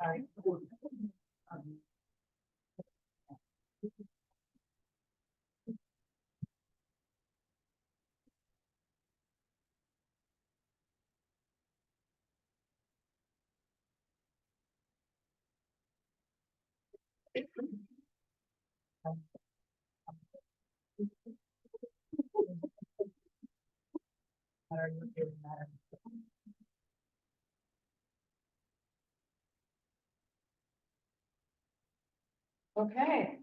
Sorry. Okay.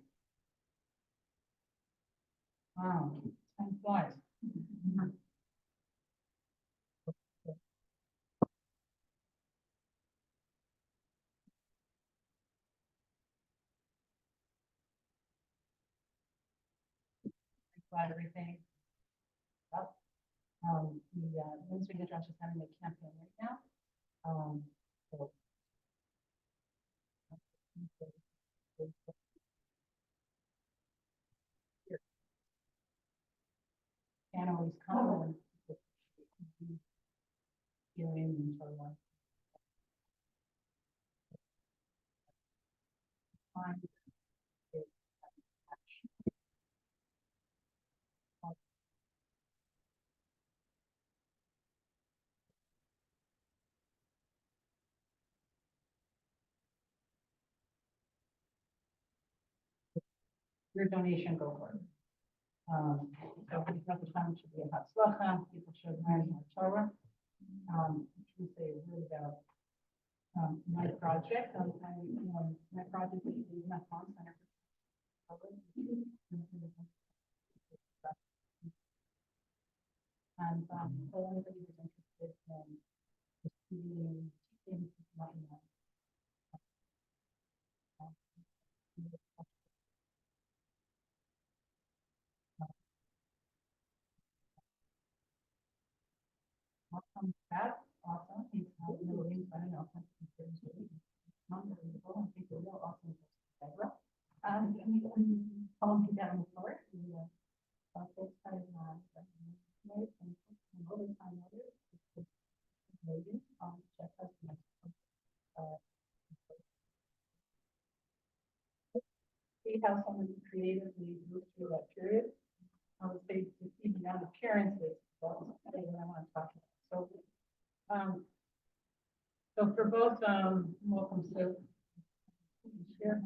Wow. Time flies. Glad everything up. The Ministry of Justice is having a campaign right now. So can't always come and hearing and so on. Find it. Your donation go for it. So we have the time to be about Slacham, people should learn more Torah. We say a word about my project. My project is my farm center. And so anybody who's interested in receiving teaching, let me know. Awesome. That's awesome. He's having a ring, I don't know. Unbelievable. I think they're real awesome. Deborah. Calm me down the floor. Folks kind of right and over time others. Maybe check us see how someone creatively moves through that period. I would say just even out appearances. So that's what I want to talk about. Um, so for both, welcome to here.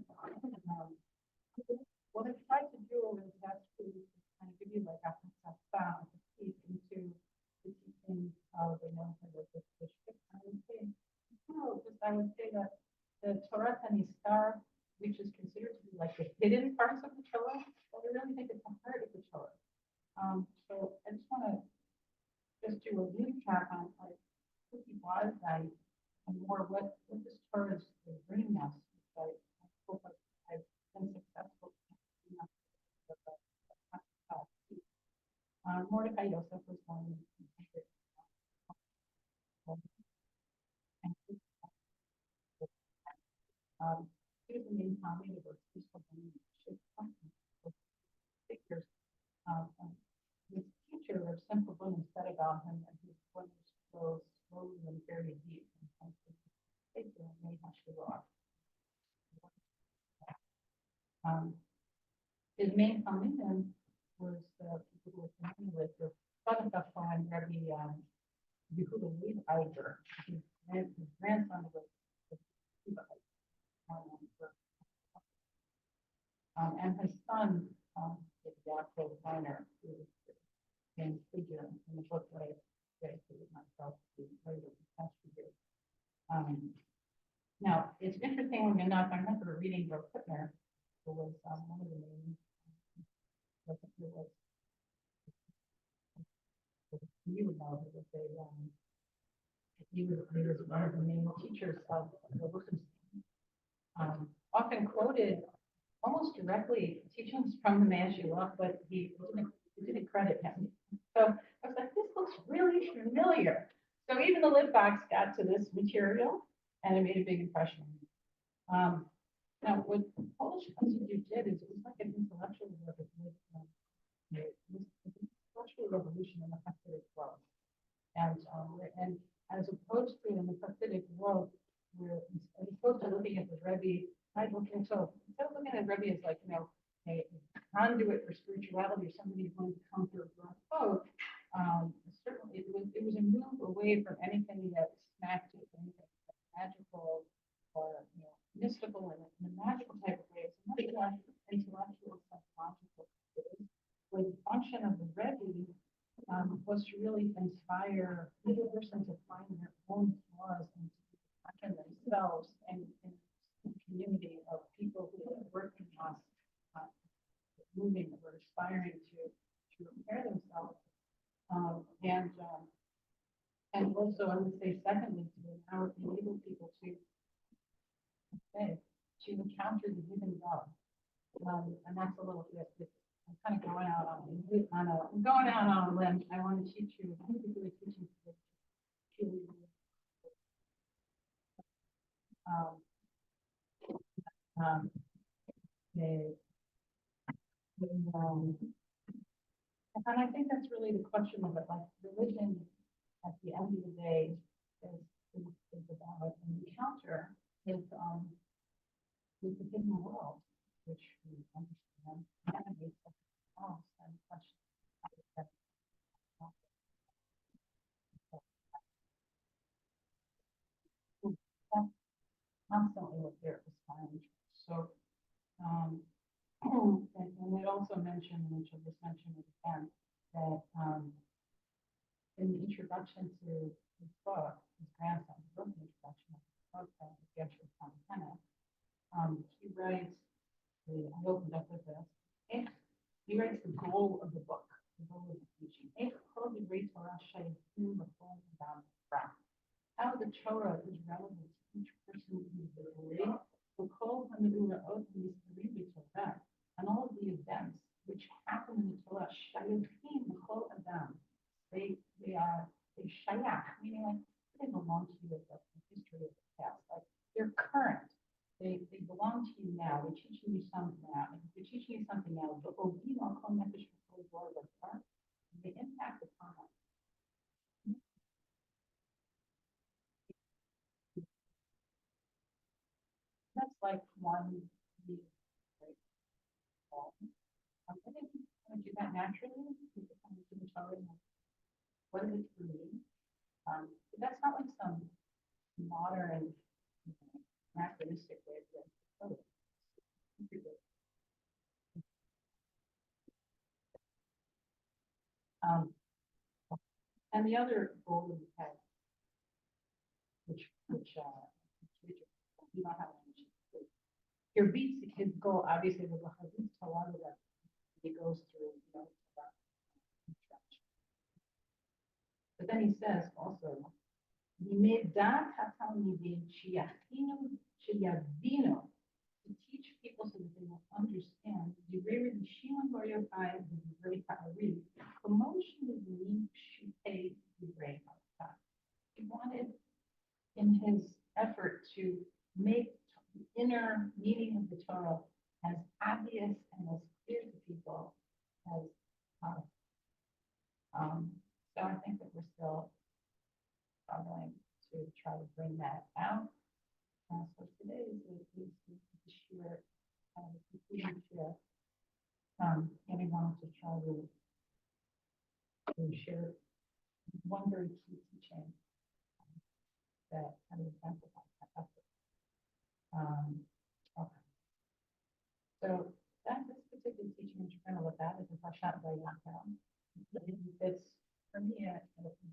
What I tried to do over the past 2 weeks is kind of give you like a peek into the teachings of the Mountain of this district. I would say, I would say that the Torah Tanistar, which is considered to be like the hidden parts of the Torah, but I really think it's the heart of the Torah. So I just want to just do a recap on like who he was and more what this Torah is bringing us. I hope I've been successful. Mordecai Yosef was born in he was the main family of figures. His teacher, or simple women, said about him that his women flows slowly and very deep. And his main family was people who were familiar with the Father and Rabbi Yehuda Leib Eiger. His grandson was and his son, Yaakov Weiner, who was the main figure in the book that I dedicated myself to later the past few years. Now, it's interesting when you're not, I remember reading Rav Kutner, who was one of the main, you would know, who was he was one of the main teachers of the Wilkinson. Often quoted almost directly teachings from the Mashiach, but he didn't credit him. So I was like, this looks really familiar. So even the lid box got to this material, and it made a big impression. Now, what Polish Institute did is it was like an intellectual revolution, intellectual revolution in the Hasidic world. And as opposed to in the Hasidic world, where as opposed to looking Rebbe is like, a conduit for spirituality, or somebody who's going to come through a quote. Certainly, it was a move away from anything that smacked of anything magical or mystical in a magical type of way. It's much more intellectual, psychological. Where the function of the Rebbe was to really inspire each person to find their own flaws and to find themselves in a community of people who are working on moving, that were aspiring to repair themselves. And also, I would say, secondly, to enable people to encounter the hidden God. And that's a little bit. I'm kind of going out I'm going out on a limb. I want to teach you. I'm particularly teaching um, um, the, um, and I think that's really the question of it. Like religion, at the end of the day, is about an encounter with the hidden world, which we understand animates everything else, and question that's constantly what they're aspiring to. So, and it also mentioned, which I just mentioned it again, that in the introduction to his book, his grandson wrote the introduction of his book, Gesher Fontana. He writes, I opened up with this. He writes the goal of the book, the goal of the teaching. How the Torah is relevant to each person individually. And all of the events which happen in the Torah, they shayach, meaning like they belong to you, like the history of the past. Like they're current. They belong to you now. They're teaching you something now. And if they're teaching you something now, the impact upon us. That's like one big great wall. I think you kind of do that naturally. You kind of do the Torah, what is it for me? But that's not like some modern, anachronistic way of doing it. Um, and the other goal that we had, which you don't have any. Your beats, his goal obviously was a beats to a lot of that he goes through, but then he says also, Mimedat HaTalmidim Shiachinu Sheyavinu, to teach people so that they will understand the very Shimon Bar Yochai, the very Ha'ari, promotion of the Shutei Divrei HaTorah. He wanted, in his effort to make the inner meaning of the Torah as obvious and as clear to people as possible. So I think that we're still struggling to try to bring that out. So today is the sheer, completing shift. Anyone to try to share one very key teaching that kind of exemplifies that effort. Okay. So that this particular teaching that you're going to look at is a Pashat Vayakam. It's, for me, it describes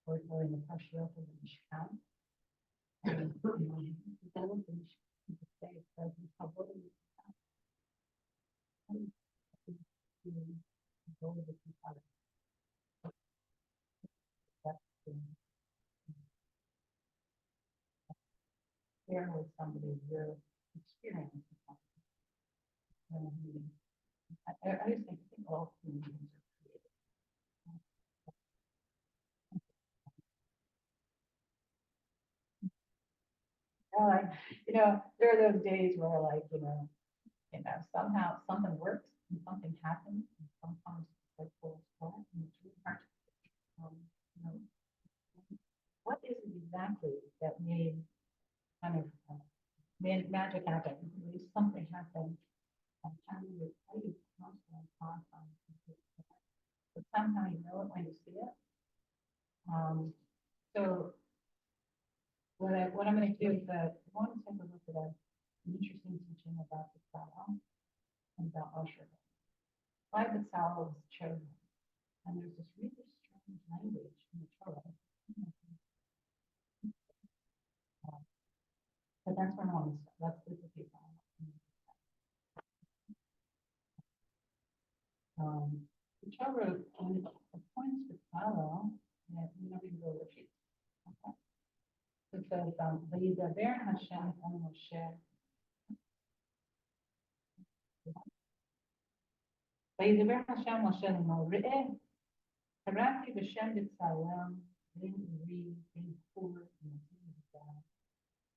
we're in the Pashiot of the Mishkan. And the goal of the Mishkan to say it says in Kabbalah, the goal of the Kabbalah. That's share with somebody your experience. I just think all communities are creative. Like, there are those days where like, somehow something works and something happens and sometimes it's like full of flat and it's really hard to, you know, what is it exactly that made kind of made magic happen, made something happen. And how do you constantly pass on? But somehow you know it when you see it. Um, so what I'm going to do is that I want to take a look at an interesting teaching about the Bible and about Osher. Why the Bible was chosen. And there's this really strange language in the Torah. But that's where I want to start. Let's look at people. The Torah appoints the Bible, and you know, we can go with it. Okay. It says, "Vayidaber Hashem el Moshe." "Vayidaber Hashem Moshe l'mo re'eh karati b'shem b'tzalem ben uri ben hur v'natim v'dah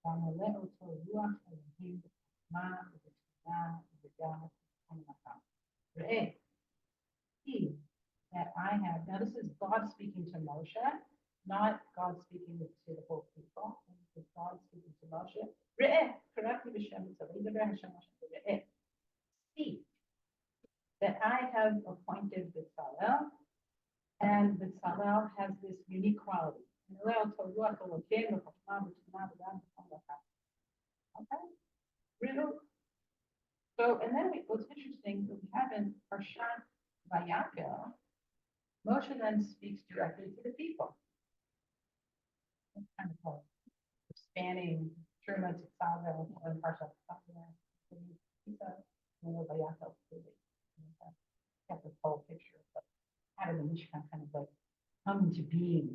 v'amale oto ruach Elohim b'chokma v'b'tfilah v'b'dah v'hamachah." Re'eh, see that I have. Now this is God speaking to Moshe, not God speaking to the whole people. This is God speaking to Moshe. Re'eh karati b'shem b'tzalem. Vayidaber Hashem Moshe re'eh. See that I have appointed Bezalel, and Bezalel has this unique quality. Okay? So, and then what's interesting, we have in Parshat Vayakhel, Moshe then speaks directly to the people. It's kind of like spanning Truma to Tzava and Parshat Vayakhel. Get this whole picture of how did the Mishkan kind of like come into being,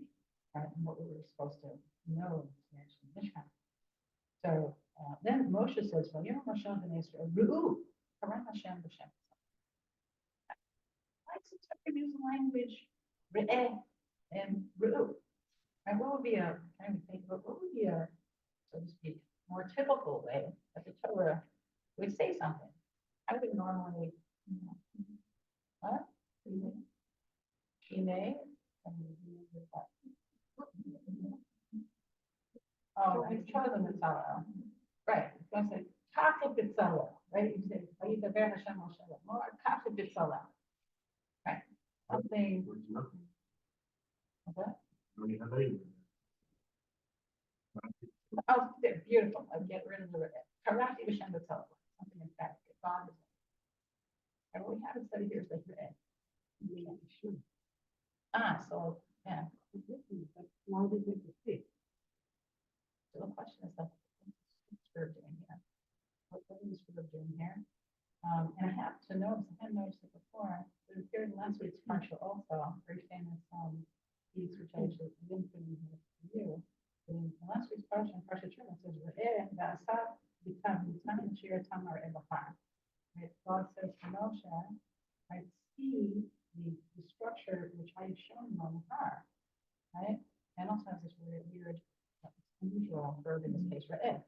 right? And what we were supposed to know in the Mishkan. So then Moshe says, "When you're Moshe ben Israel, Ru'u, Karan Hashem b'Shem." Why is it such a use language, Re'eh and Ru'u? And what would be a, kind of think, what would be a, so to speak, more typical way that the Torah would say something? How do we normally, what? She may. Oh, I chose the Mitzvah. Right. It's going to say, Kafka Bitzala. Right? You say, Ayita Ber Hashem Moshe. More Kafka Bitzala. Right. Something. Okay. Oh, they're beautiful. I get rid of the Karati B'Shem Bitzala. Something in fact. God is. And what we have study here is like the end. So yeah. Why did we speak? So the question is like, what's verb doing here? What is verb doing here? And I have to notice, I hadn't noticed it before. There appeared in last week's partial also, very famous piece which I actually didn't put in here for you. In last week's partial, partial term, it says, "V'asaf b'tam b'tam shir tamar ebahar." Right? God says to Moshe, right, see the structure which I have shown you on the heart, right? And also has this weird, unusual verb in this case, re'eh.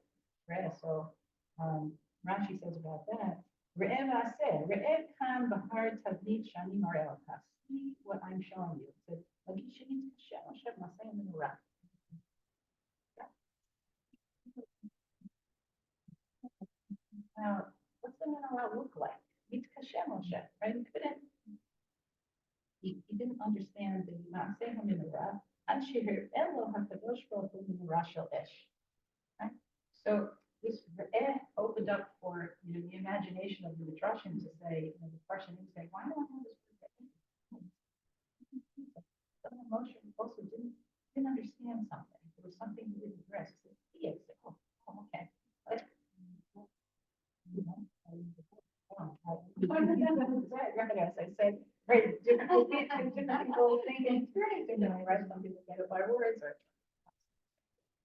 Re'eh. So Rashi says about that, re'eh v'aseh, re'eh kan b'har tavnit shani marelka. See what I'm showing you. It says, like she needs to show Moshe Maseh in the rock. Now, what's the menorah look like? It's kashem Moshe, right? He didn't understand the Maseh menorah. Anshir Elo HaKadosh Baruch Hu menorah shel esh. Right? So this opened up for the imagination of the Midrashim to say, the Parshanim say, why do I have this? Some emotion also didn't understand something. There was something he didn't address. He said, oh, okay. Like, as I said, right, different people think and experience differently, right? Some people get it by words or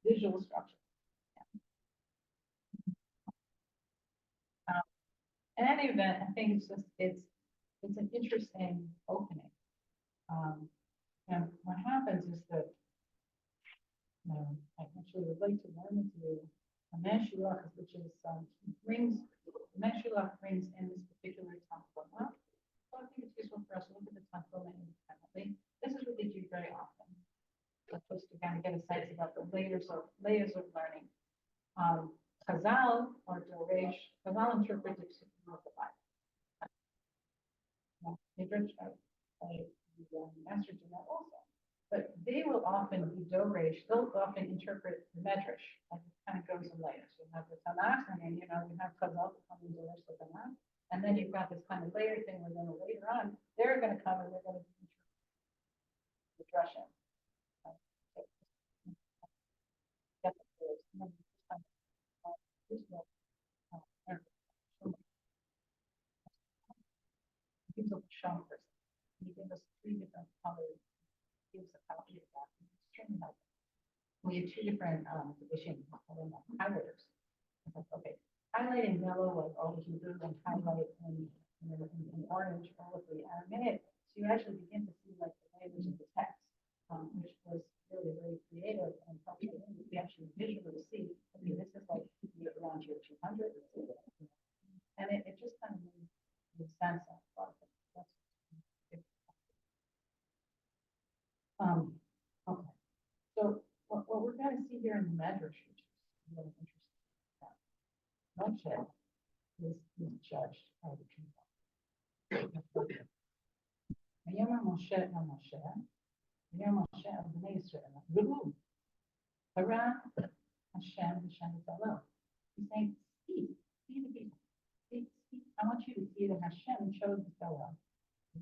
visual structure. In any event, I think it's an interesting opening. And what happens is that I actually would like to learn with you a Meshulach, which is Meshulach brings in this particular Tanchuma. So I think it's useful for us to look at the Tanchuma independently. This is what they do very often. Just to kind of get a sense about the layers of learning. Chazal or Doresh, Chazal interprets it of the Bible. Midrash, the master do that also. But they will often be Doresh, they'll often interpret the Medrash, like it kind of goes in layers. You have the Tanakh, and then, you have Chazal coming Doresh the Tanakh, and then you've got this kind of layer thing where then later on, they're going to come and they're going to interpret the Drashim. Gives us a show first. He gave us three different colors. He gives a copy of that. It's extremely helpful. We had two different editions, highlighters. It's like, okay, highlight in yellow, like all the Hebrew, and highlight in orange, all of the Aramaic. So you actually begin to see like the language of the text, which was really, really creative and helpful. We actually visually see, okay, this is like around year 200, and it just kind of made sense of a lot of things. Okay. So what we're going to see here in the Medrash, which is really interesting, Moshe is judged by the people. V'yomer Moshe el Moshe, v'yomer Moshe el Bnei Yisrael, Ru'u, hara Hashem v'Shem v'Talel. He's saying, see the people. See. I want you to see that Hashem chose the fellow.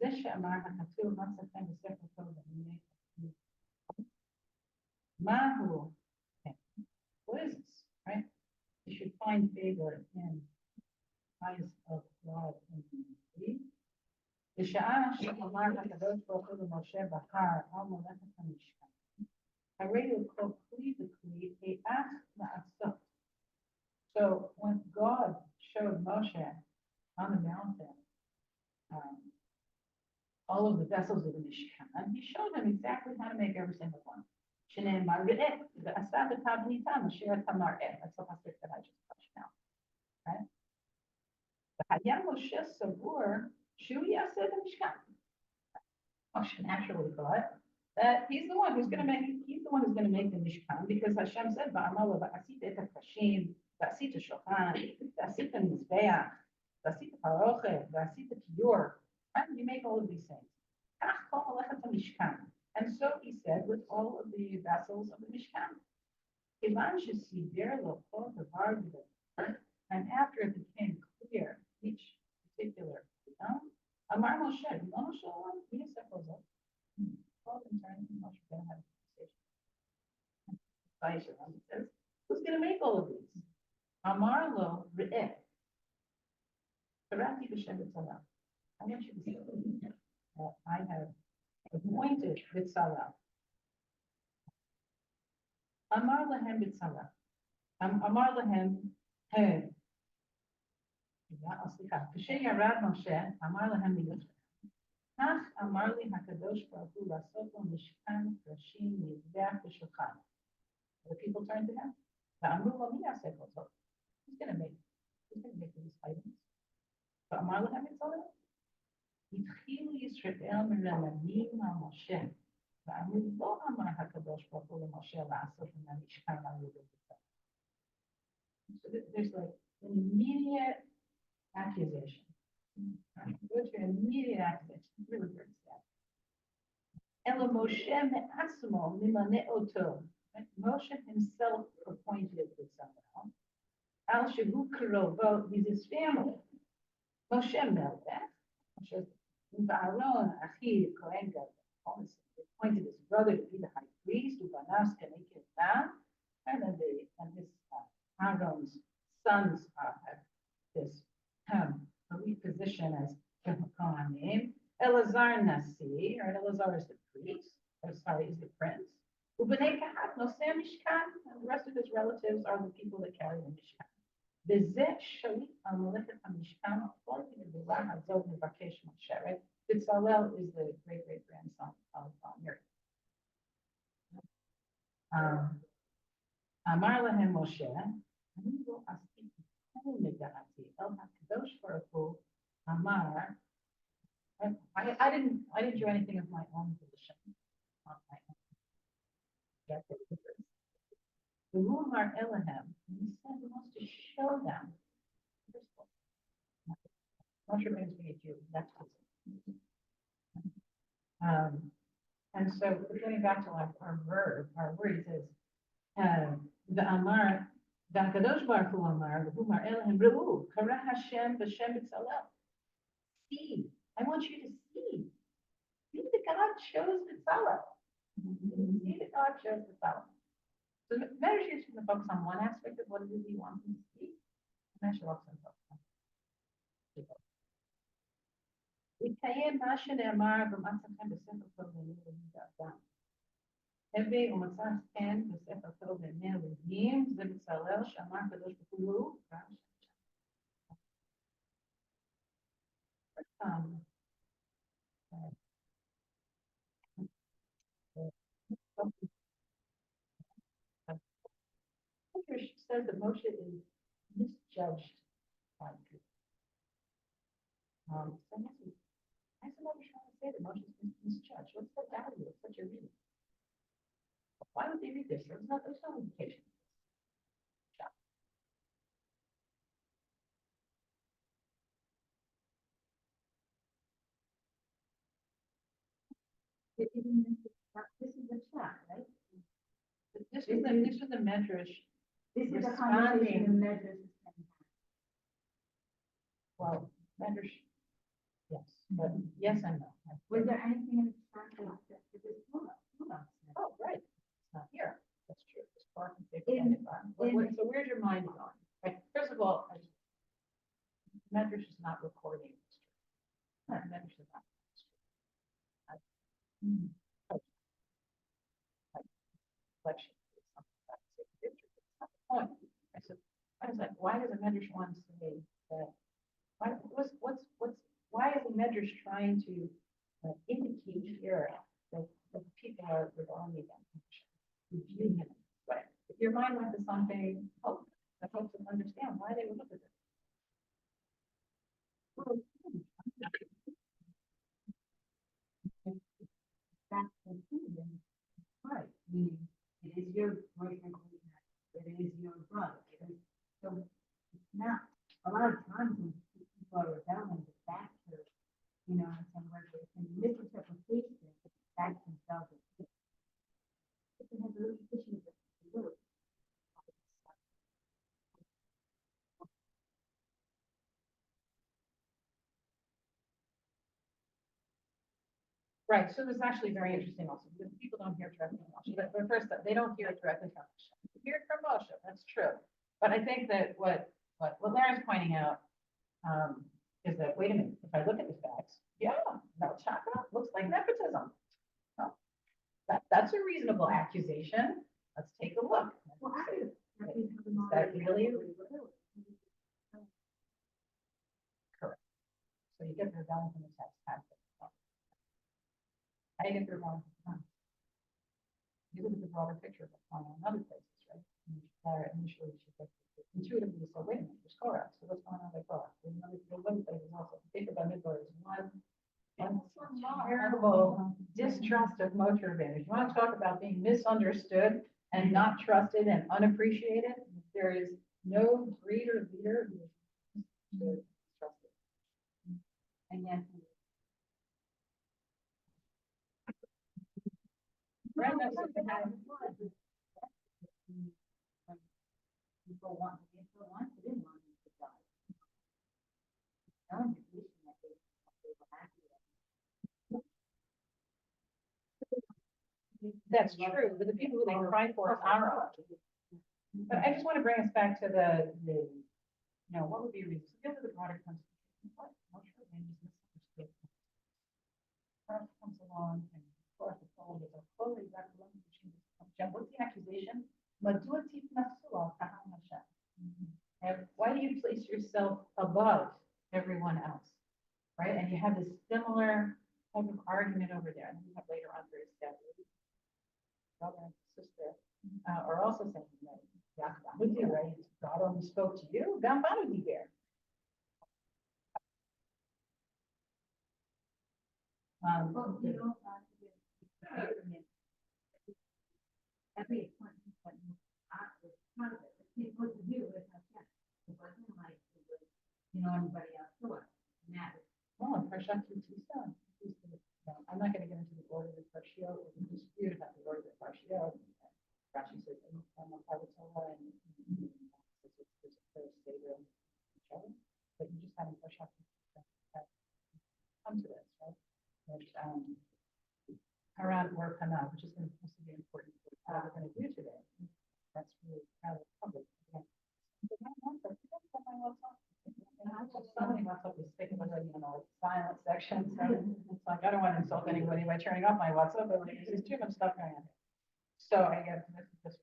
This she'amar ha'katuv ha'sachem v'sefer Torah. Mahu. What is this? Right? You should find favor in the eyes of God and humanity. בשעה שאמר הקדוש ברוך הוא למשה בהר על מלאכת המשכן. הרי הוא כל כלי וכלי היאך לעשות. So when God showed Moshe on the mountain all of the vessels of the Mishkan, he showed him exactly how to make every single one. שנאמר ראה ועשה בתבניתם אשר אתה מראה. That's the pasuk that I just touched now. Right? והיה משה סבור שהוא יעשה במשכן. Moshe naturally thought that he's the one who's going to make the Mishkan, because Hashem said, "Va'amar lo va'asita et ha'krashim, va'asita shulchan, va'asita mizbeach, va'asita parochet, va'asita kiyur." Right? You make all of these things. Kach kol melechet ha'mishkan. And so he said, with all of the vessels of the Mishkan. Kivan shesider lo kol davar b'davar. And after it became clear each particular item, Amar Moshe, Moshe, Yosef goes up. Well, in turn, Moshe is going to have a conversation. He says, who's going to make all of these? Amar lo re'eh. Karati b'shem b'tzalel. I want you to see that I have appointed b'tzalel. Amar lahem b'tzalel. Amar lahem hey. כשירד משה, אמר להם ביותר. כך אמר לי הקדוש ברוך הוא לעשות לו משכן ראשים מזבח ושולחן. The people turned to him. ואמרו לו, מי יעשה כל זאת? Who's going to make these items? ואמר להם בצלאל. התחילו ישראל מרממים על משה. ואמרו, לא אמר הקדוש ברוך הוא למשה לעשות המשכן על ידי בצלאל. So there's like an immediate accusation. What's your immediate accusation? It's really very sad. Ela Moshe me'atzmo mimane oto. Moshe himself appointed with someone. Al shehu karovo, he's his family. Moshe melech. Moshe v'Aaron achi kohen gadol. Appointed his brother to be the high priest. Ubanas kenekid lam. And his Aaron's sons have this elite position as Kohanim. Elazar Nasi, or Elazar is the priest, is the prince. Ubenei Kahat Nosei Mishkan, and the rest of his relatives are the people that carry the Mishkan. Bezeh Shalit al Melechet HaMishkan, according to the Ram Hazov Nevakesh Moshe, right? Bitzalel is the great-great-grandson of Miriam. Amar Lahem Moshe, אני לא עשיתי כלום לדעתי, אל הקדוש ברוך הוא אמר, I didn't do anything of my own volition. The Rumar Elohim, and he said he wants to show them. Moshe means to be a Jew, that's what. And so getting back to our verb, our word, it says, the Amar, the Kadosh Baruch Hu Amar, the Humar Elohim, Re'u, Kara Hashem, B'Shem B'Tzalel. See, I want you to see. See that God chose B'Tzalel. See that God chose B'Tzalel. So Medrash is going to focus on one aspect of what it is he wants them to see. And I should also focus on Itayem מה שנאמר במצאכם בספר טוב לעיני האדם. הווי ומצאכם בספר טוב לעיני אלוהים, זה בצלאל שאמר הקדוש ברוך הוא, She says that Moshe is misjudged by people. So I suppose we're trying to say that Moshe is misjudged. What's the value of such a reading? Why would they read this? There's no indication. This is the chat, right? This is the medrash. This is the conversation the medrash is having. Well, medrash, yes, but yes and no. Was there anything in the chat that this Oh, right. It's not here. That's true. It's far from so where's your mind going? Right. First of all, medrash is not recording history. Medrash is not history. Reflection. Point. I said, I was like, why does a medrash want to say that? Why is the medrash trying to indicate here that people are rebelling against him? But if your mind went to something, that helps us understand why they would look at this. That's the thing. Right. Meaning it is your boyfriend, it is your brother. So it's not a lot of times when people are rebelling back to, in some words, in misinterpretation, back to themselves. It has a little issue with the Right, so it's actually very interesting also, because people don't hear directly from Moshe. But first, they don't hear it directly from Moshe. They hear it from Moshe, that's true. But I think that what Larry's pointing out is that, wait a minute, if I look at the facts, yeah, no, chakra looks like nepotism. No, that's a reasonable accusation. Let's take a look. Well, is that really? Correct. So you get the rebellion from the text. I get the wrong. You look at the broader picture of what's going on in other places, right? Initially, intuitively, so wait a minute, there's Korah. So what's going on with Korah? There's other places also. Think about Midbar is one terrible distrust of Moshe Rabbeinu. You want to talk about being misunderstood and not trusted and unappreciated? There is no greater leader who is trusted. And yet, right, that's what they have. People want to get so once, they didn't want him to die. No indication that they were happy. That's true, but the people who they cry for are. But I just want to bring us back to what would be a reason? So go to the broader constitution. What misunderstood? First comes along and of course the soul is a fully recollection. What's the accusation? And why do you place yourself above everyone else? Right? And you have this similar type of argument over there. And we have later on for his brother and sister are also saying that right? God only spoke to you. every appointment that you got was part of it. It's supposed to do with Hashem. It wasn't like it was, anybody else to us. And that was, Well, and Parshat Kitisa, I'm not going to get into the order of the Parshiot, or the dispute about the order of the Parshiot. Rashi says, I'm a Paratella, and there's a clear statement of each other, but you just haven't Parshat Kitisa come to this, right? And, Haran or Kana, which is going to be important for what we're going to do today. That's really kind of public. Yeah. So many WhatsApp is sticking already in our silent section. So it's like, I don't want to insult anybody by turning off my WhatsApp, but like, there's too much stuff going on. So I guess this is just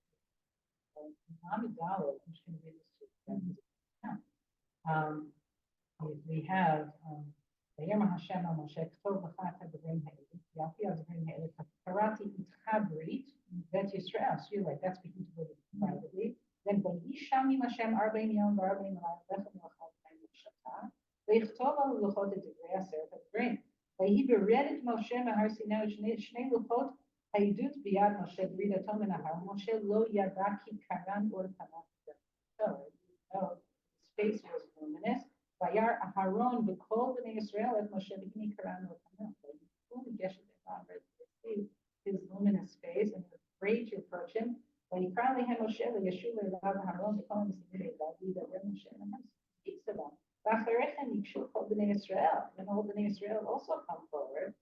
Amidala, which can read this too. We have ויאמר השם אל משה כתוב לך את הדברים האלה, יעפי הדברים האלה, קראתי איתך ברית, בית ישראל, so you're like, that's speaking to the privately, then ויהי שם עם השם 40 יום ו40 לילה, לחם ולאכל מים ושתה, ויכתוב על לוחות את דברי עשרת הדברים, ויהי ברד את משה מהר סיני שני לוחות העדות ביד משה ברידתו מן ההר, משה לא ידע כי קרן אור פניו. So, space was luminous. Vayar Aharon v'kol b'nei Yisrael et Moshe v'hini karan l'panah. Fully geshet see his luminous face and was afraid to approach him. Vayikra lehem Moshe v'yeshu le'elav Aharon v'kol m'simei David v'rem Moshe v'hem speaks to them. V'acharechem yikshu kol b'nei Yisrael. And all b'nei Yisrael also come forward.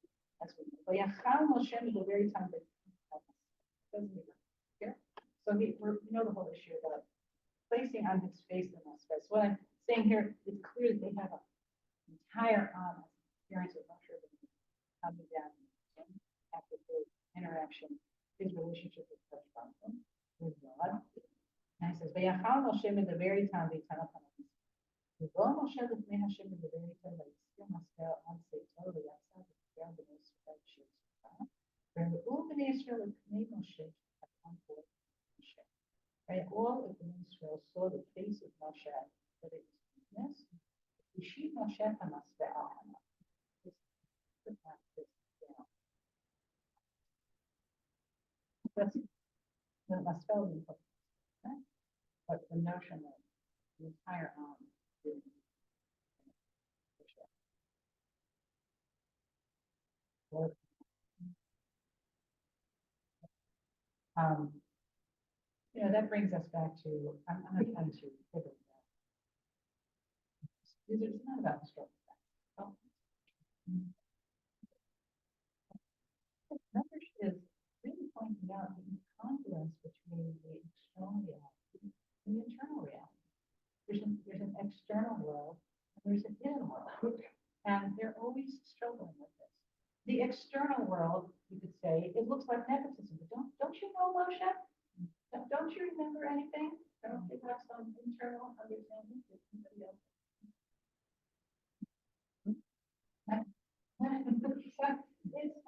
As we know. Vayachal Moshe at the very time that here. So we know the whole issue about placing on his face the space. What I'm saying here, it's clear that they have an entire experience of Moshe coming down after the interaction, his relationship with God. And he says, "Vayachal Moshe in the very time they tell him, V'go Moshe l'fnei Hashem in the very time that he still must go on Seito v'yasad v'yam b'nei Yisrael sheitzah, v're'u b'nei Yisrael l'fnei Moshe upon board Moshe." Right, all of the Israel saw the face of Moshe, that it was weakness. Yeshiv Moshe hamasve'ah. That's the masvel, but the notion that the entire is that brings us back to, I'm not trying to pivot that. It's not about the struggle. Another is really pointing out the incongruence between the external reality and the internal reality. There's an external world and there's an inner world, and they're always struggling with this. The external world, you could say, it looks like nepotism, but don't you know, Moshe? Don't you remember anything? Don't you have some internal understanding that somebody else?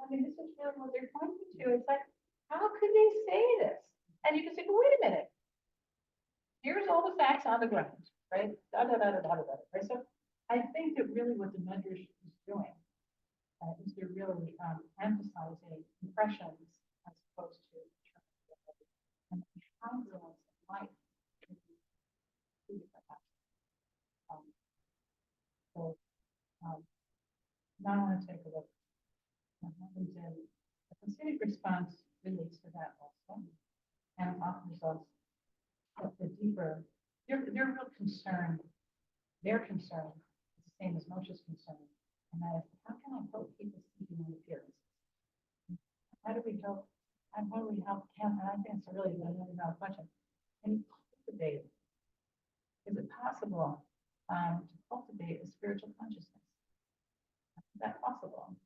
This is really what they're pointing to. It's like, how could they say this? And you can say, well, wait a minute. Here's all the facts on the ground, right? Right? So I think that really what the Medrash is doing is they're really emphasizing impressions as opposed to and the congruence of life. Now I want to take a look what happens in the Hasidic response relates to that also, and offers us the deeper, their real concern, their concern is the same as Moshe's concern, and that is, how can I help people see human appearances? How do we help? How do we help? And I think it's a really good question. Can you cultivate? Is it possible to cultivate a spiritual consciousness? Is that possible?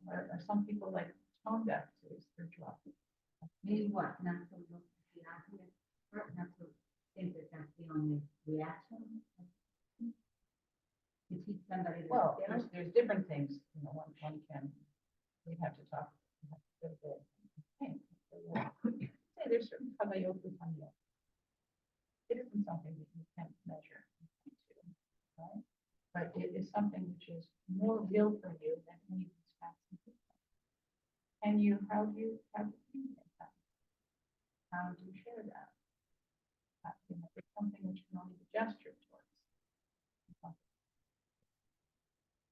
Or some people like tone deaf to spirituality? maybe what, not to look at the idea, or not to think that that's the only reaction? To teach somebody to Well, there's different things, one can, we have to talk. Say there's certain kavayot with Tanya. It isn't something that you can measure, right? But it is something which is more real for you than any of these facts and systems. And how do you communicate that? how do you share that? It's something which can only be gestured towards.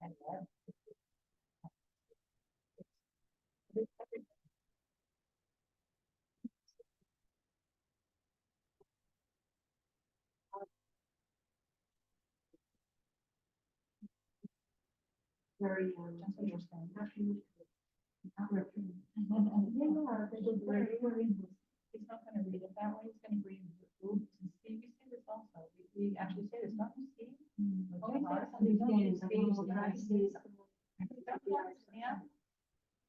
And yet, it's everything. Very, That's interesting. not working. Yeah, he's not gonna read it that way, he's gonna read the oops and see, you see this also, we actually say this, don't you see? Oh, Understanding, don't like, you oh, see? I see. Don't you understand?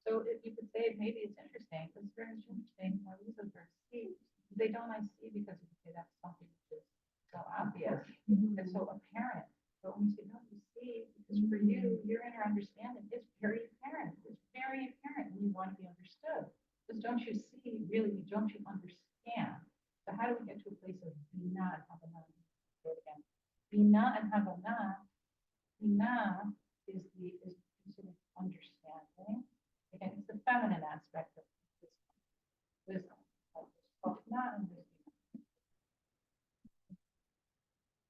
So if you could say, maybe it's interesting, it's very interesting, I use the word see, they don't I see because you could say that's something which is so obvious, it's so apparent. But when you say, don't you see, because for you, your inner understanding is very apparent, and you want to be understood. Because don't you see, really, don't you understand? So how do we get to a place of bina and havana? Do it again. Bina and havana, bina is considered understanding. Again, it's the feminine aspect of this wisdom. Like there's chokmah and there's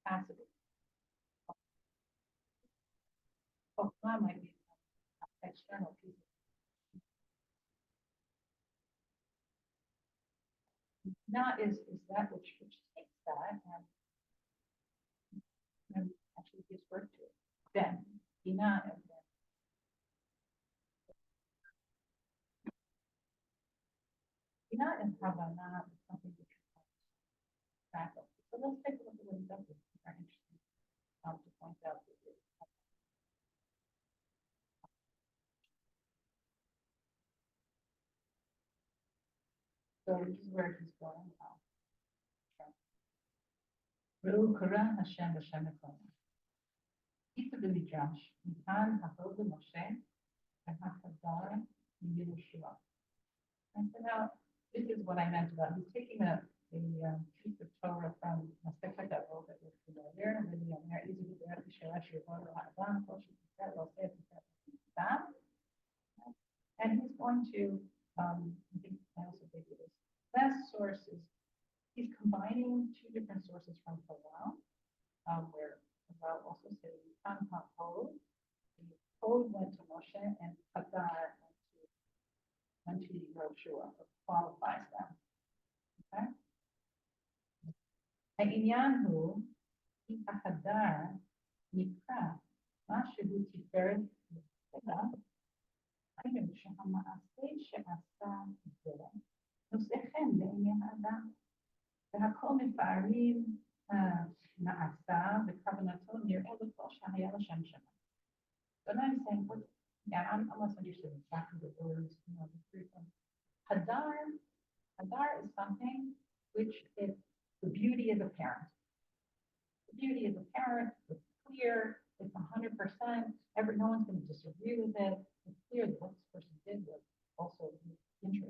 capacity. Chokmah might be an external piece. Not is that which takes that and actually gives birth to it. Then, bina and then bina and havana is something which you can track of. So let's take a look at what he does. It's very interesting to point out. So this is where he's going now. Ru Kara Hashem Hashem Ekonah. Ita b'midrash, Mikan hachol b'Moshe, and hachadar Yehoshua. And so now, this is what I meant about, he's taking a piece of Torah from Masechet Avot that we're familiar, and then there easy to get to Shirash Yevon Ha'adam, Koshi Tiset, Loseh Tiset, Tiset. And he's going to, I think I also gave you this. Last source is, he's combining two different sources from Torah, where Torah also says, Mikan hachol, the code went to Moshe, and Hadar went to Yehoshua, qualifies them. Okay? העניין הוא, כי החדר נקרא משהו תפארת בסלע, היינו שהמעשה שעשה זה נושא חן בעיני האדם, והכל מפארים נעשה וכוונתו נראה לכל שהיה לשם שמיים. But I'm saying, yeah, I'm almost understood exactly the words, the three of them. Hadar is something which is the beauty is apparent. The beauty is apparent, it's clear, it's 100%, no one's going to disagree with it. It's clear that what this person did was also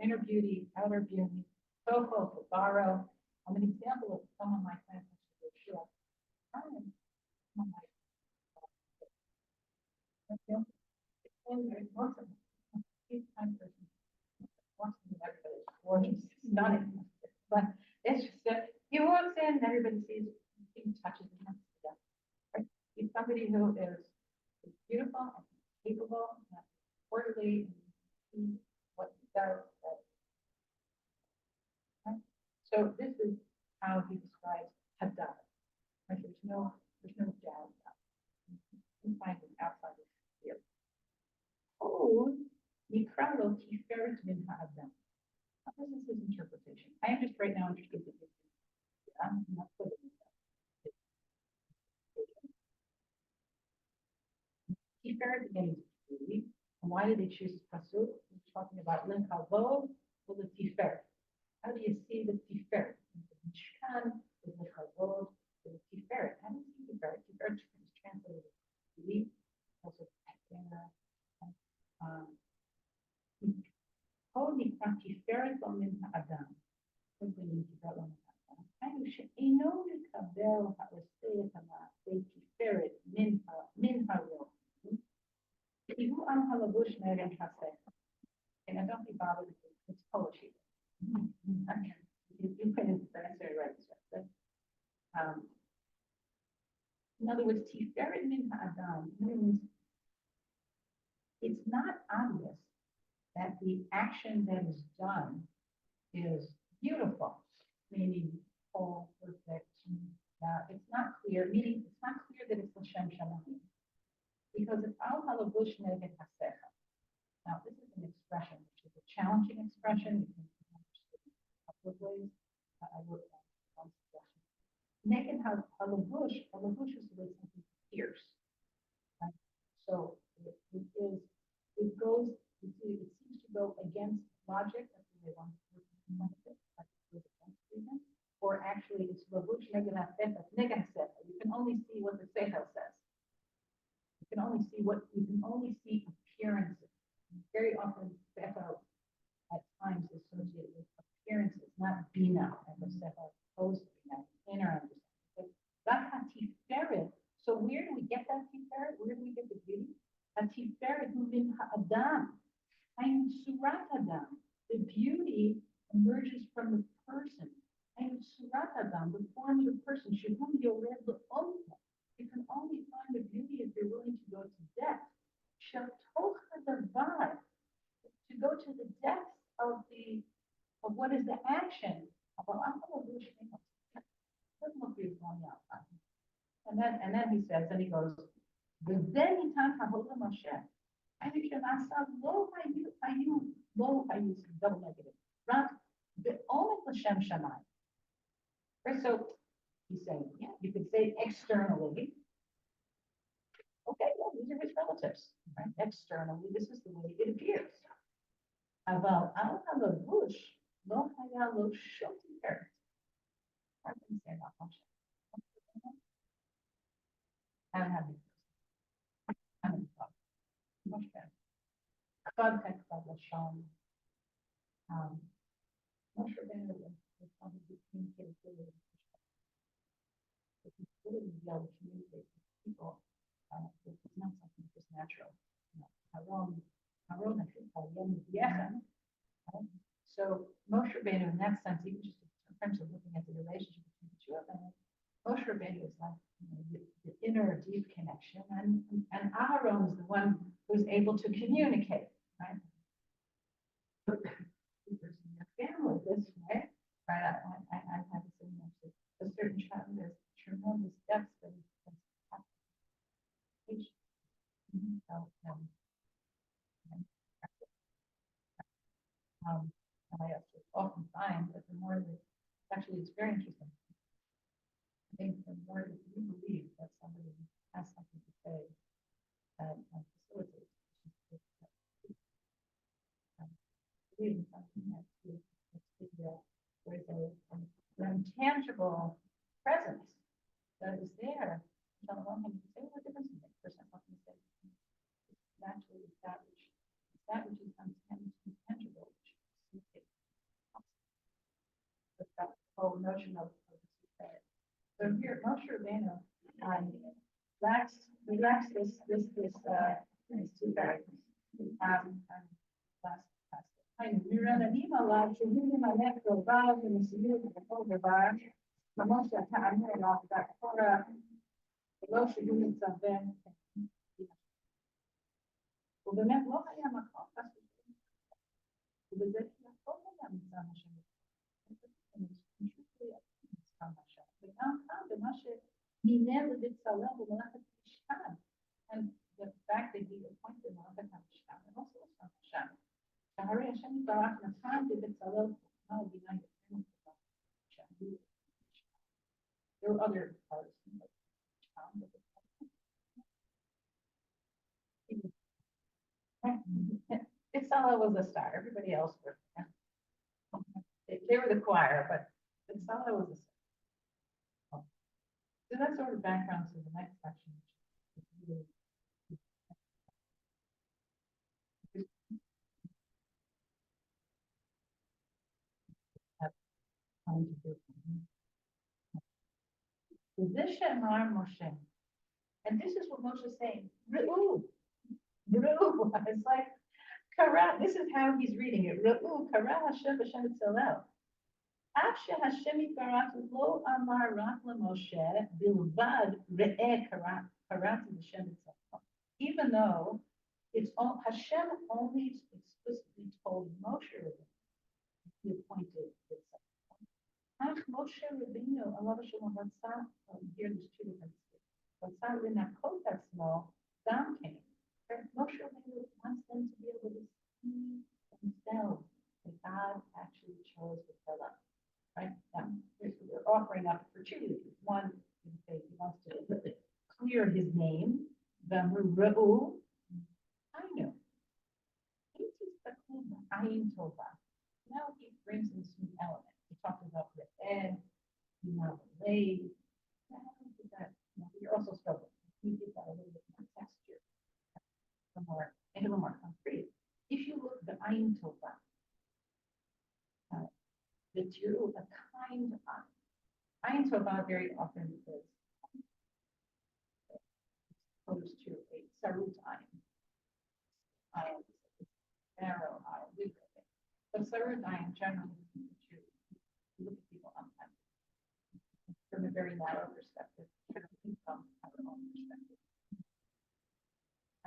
inner beauty, outer beauty, Toho, Tabaro. An example of someone like that, someone like most of these kind of person walks in, everybody is gorgeous, stunning, but it's just that he walks in, everybody sees, he touches him. Right? He's somebody who is beautiful and capable and orderly and what he does. Right? So this is how he describes Hadar. Right? There's no doubt about it. You can find it outside of here. Oh, Yikra lo tiferet min ha'adam. This is his interpretation. I am just right now interested in this. I'm not putting it. Tiferet again is beauty. And why did they choose this pasuk? We're talking about Lim Kavod or the Tiferet. How do you see the Tiferet? The Mishkan is the Kavod, the Tiferet. How do you see Tiferet? Tiferet is translated as beauty, also כל נקרא תפארת לו מן האדם. כל זה נקרא לו מן האדם. היינו שאינו לקבל העושה את המעשה תפארת מן הרוע. כי הוא עם הלבוש מרן חסר. And I don't be bothered with it's poetry. In other words, Tiferet min ha'adam means it's not obvious that the action that is done is beautiful, meaning whole, perfect. It's not clear, meaning it's not clear that it's L'Shem Shamayim. Because it's al halavush neged hasecha. Now, this is an expression, which is a challenging expression. You can understand it a couple of ways. I wrote down one suggestion. Neged halavush is the way something appears. Right? So it is, it goes, you see, it seems to go against logic. That's the way one person might say, like it goes against reason. Or actually, it's lavush neged hasecha. You can only see what the seichel says. You can only see appearances. Very often, seichel at times is associated with appearances, not bina, and the seichel is supposed to be that inner understanding. That's how tiferet. So where do we get that tiferet? Where do we get the beauty? A tiferet hu min ha'adam, ein surat adam. The beauty emerges from the person. Ein surat adam, the form of the person. Shehum yored le'omka. You can only find the beauty if you're willing to go to depth. Shatoch hadavar, to go to the depth of what is the action. And then he says, and he goes, then he talks about Moshe. I think low hayu, double negative. Right? The only L'Shem Shamayim. Right, so he's saying, yeah, you could say externally. Okay, well, these are his relatives, right? Externally, this is the way it appears. About al halavush lo haya lo shoter. I can say that much. I don't have it. I'm in thought. Much better. Kvad hekvad lashon. Moshe Rabbeinu was probably communicated with the ability to be able to communicate with people. It's not something just natural. So Moshe Rabbeinu, in that sense, even just in terms of looking at the relationship between the two of them, Moshe Rabbeinu is like the inner deep connection, and Aaron is the one who's able to communicate, right? Your family this way, right? I have a certain child. There's tremendous depth that is and I often find that the more that actually it's very interesting. I think the more that you believe that somebody has something to say that facilitates, believe in something there's an intangible presence that is there. On the one hand, you say, what difference does it make? Person has something to say. Naturally, it's that which is intangible, which is that whole notion of the secret. So here, Moshe Rabbeinu lacks this secret. מרננים עליו שהוא ממלא קרוביו ומסירות בכל דבר, כמו שהטענו עליו בתורה, ולא שהוא מצווה. ובאמת לא היה מקום כזה, ובזה שיכול היה מצווה השם. וגם כאן, במה שמינל לבצלאל במלאכת המשכן, and the fact that he appointed מלאכת המשכן, and also המשכן. הרי השם יתברך נתן לבצלאל חוכמה ובינה יותר מטובה. There were other parts of the Betzalel was a star. Everybody else were. They were the choir, but Betzalel was a star. So that's sort of background to the next section. Moshe. And this is what Moshe is saying. Re'u. It's like, Kara, this is how he's reading it. Re'u, Kara Hashem Hashem Tzalel. Asher Hashem Yitbarach lo amar rak Moshe bilvad re'eh karati Hashem itself. Even though it's all, Hashem only explicitly told Moshe he appointed this. Ach Moshe Rabbeinu, Allah Shalom, here there's two different states. Ratzah lenakot atzmo gam kein. Moshe Rabbeinu wants them to be able to see themselves that God actually chose to fill up. Right? Now, we're offering up for two reasons. One, he wants to clear his name, the Ru'u, I know. Ayin Tova. Now he brings in some element. He talked about the egg, now the leg. You're also struggling. We give that a little bit more texture, a little more concrete. If you look at the Ayin Tova, the two, a kind of Ayin Tova very often is opposed to a Sarut Ayin. Narrow eye, but Sarut Ayin generally means you look at people from a very narrow perspective, from our own perspective.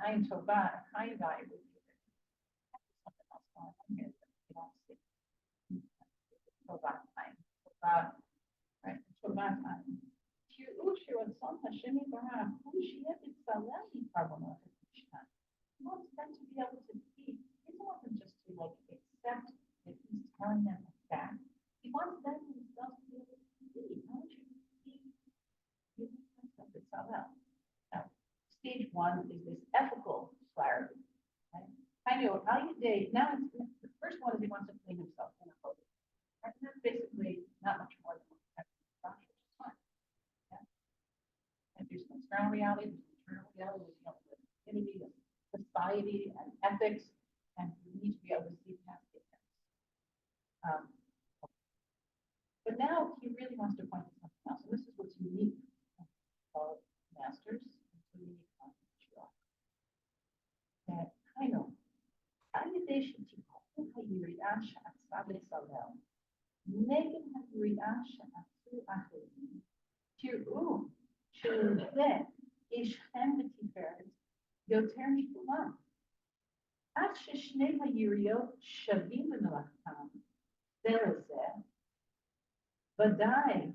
Ayin Tova, a kind eye would be something else going on here that we don't see. Tova Ayin, Tova, right? Tova Ayin. He wants them to be able to see. He doesn't want them just to like accept that he's telling them a fact. He wants them themselves to be able to see. I want you to see yourself itself out. Now, stage one is this ethical clarity. Right? I know how you date. Now, the first one is he wants to clean himself in a photo. Right? And that's basically not much more than what we have in the doctor, which is fine. Yeah? And there's an external reality, there's an internal reality, there's the community, society, and ethics, and you need to be able to see past the ethics. But now he really wants to point to something else, and this is what's unique about masters, it's unique on Shua. That I know, validation to hayiriah she'atzad lesalel, negen hayiriah she'atzu acherim, tir'u she'uze ishchem v'tiferet יותר מכולם. עד ששני היריות שווים במלאכתם, זה לזה, ודאי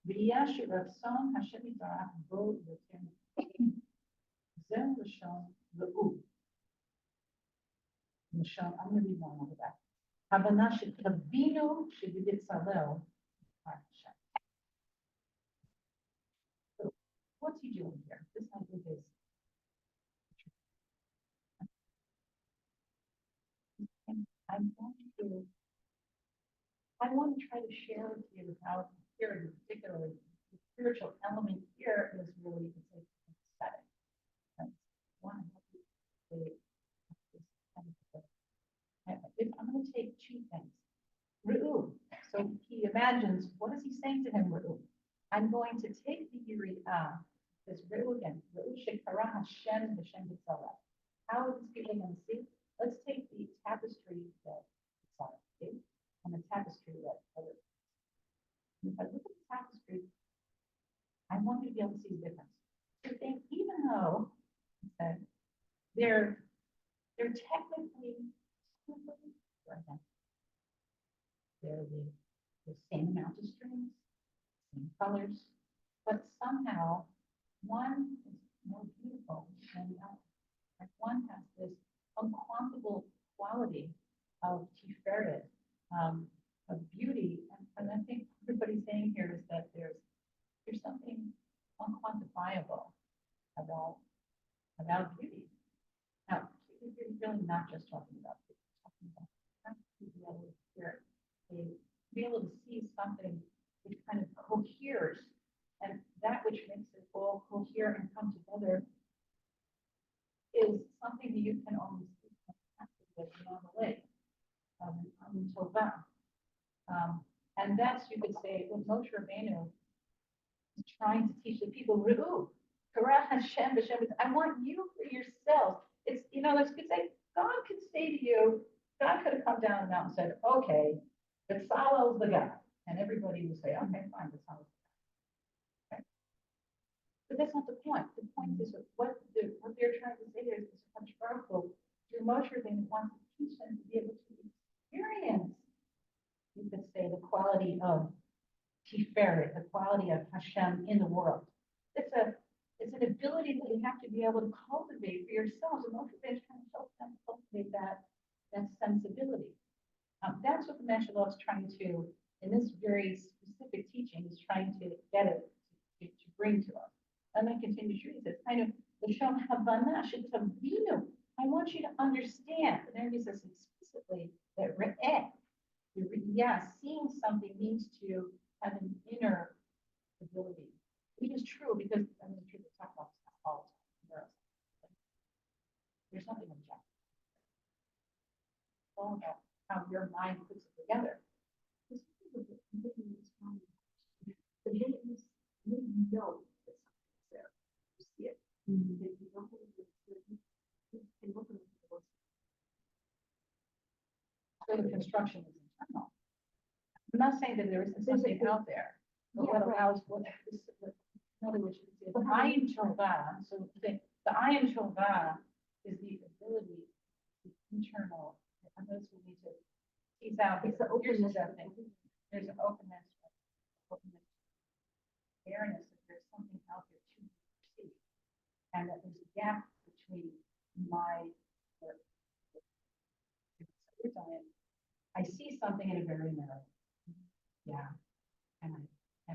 ראייה שרצון השם יתברך בו יותר מכולם. זהו לשון ראו. לשון, I'm going to read one over that. הבנה שתבינו שבבצלאל השם. What's he doing here? This I think is I want to try to share with you how here in particular the spiritual element here is really it's like aesthetic. And one I'm going to take two things. Ru'u. So he imagines, what is he saying to him, Ru'u? I'm going to take the Yiri'ah, this Ru'u again, Ru'u Shekara Hashem Hashem B'Tzalel. How are these people going to see? Let's take the tapestry that Tzalel did, and the tapestry that other. If I look at the tapestry, I want you to be able to see the difference. So think, even though they're technically they're the same amount of strings, same colors, but somehow one is more beautiful than the other. Like one has this unquantifiable quality of tiferet, of beauty, and I think everybody's saying here is that there's something unquantifiable about beauty. Now, you're really not just talking about beauty, you're talking about to be able to hear, to be able to see something which kind of coheres, and that which makes it all cohere and come together is something that you can only see with another way, Tova. And that's, you could say, what Moshe Rabbeinu is trying to teach the people, Ru'u, Karah Hashem B'Shem. I want you for yourself. It's, you know, let's could say, God could say to you, God could have come down the mountain and said, okay, Bezalel's the guy. And everybody would say, okay, fine, Bezalel's the guy. But that's not the point. The point is that what they're trying to say is much powerful. Your Moshe Rabbeinu wants to teach them to be able to experience, you could say, the quality of Tiferet, the quality of Hashem in the world. It's an ability that you have to be able to cultivate for yourselves. And Moshe Rabbeinu is trying to help them cultivate that sensibility. That's what the Master Law is trying to, in this very specific teaching, is trying to get it to bring to us. And then continues to read, it's kind of the Shom Havana Shetavinu. I want you to understand. And there he says explicitly that re'eh, seeing something means to have an inner ability, which is true because I mean, the truth is talk about this all the time. There's something objective. It's all about how your mind puts it together. The vision is you know that something's there. You see it. Mm-hmm. If you don't believe it's there, you can look at it. So the construction is internal. I'm not saying that there isn't something out there, but what allows what this, in other words, the ayin tovah. So the ayin tovah is the ability, the internal. And those we need to tease out. It's the openness. There's an openness, awareness that there's something out there to see, and that there's a gap between my work. I see something in a very narrow. Yeah. And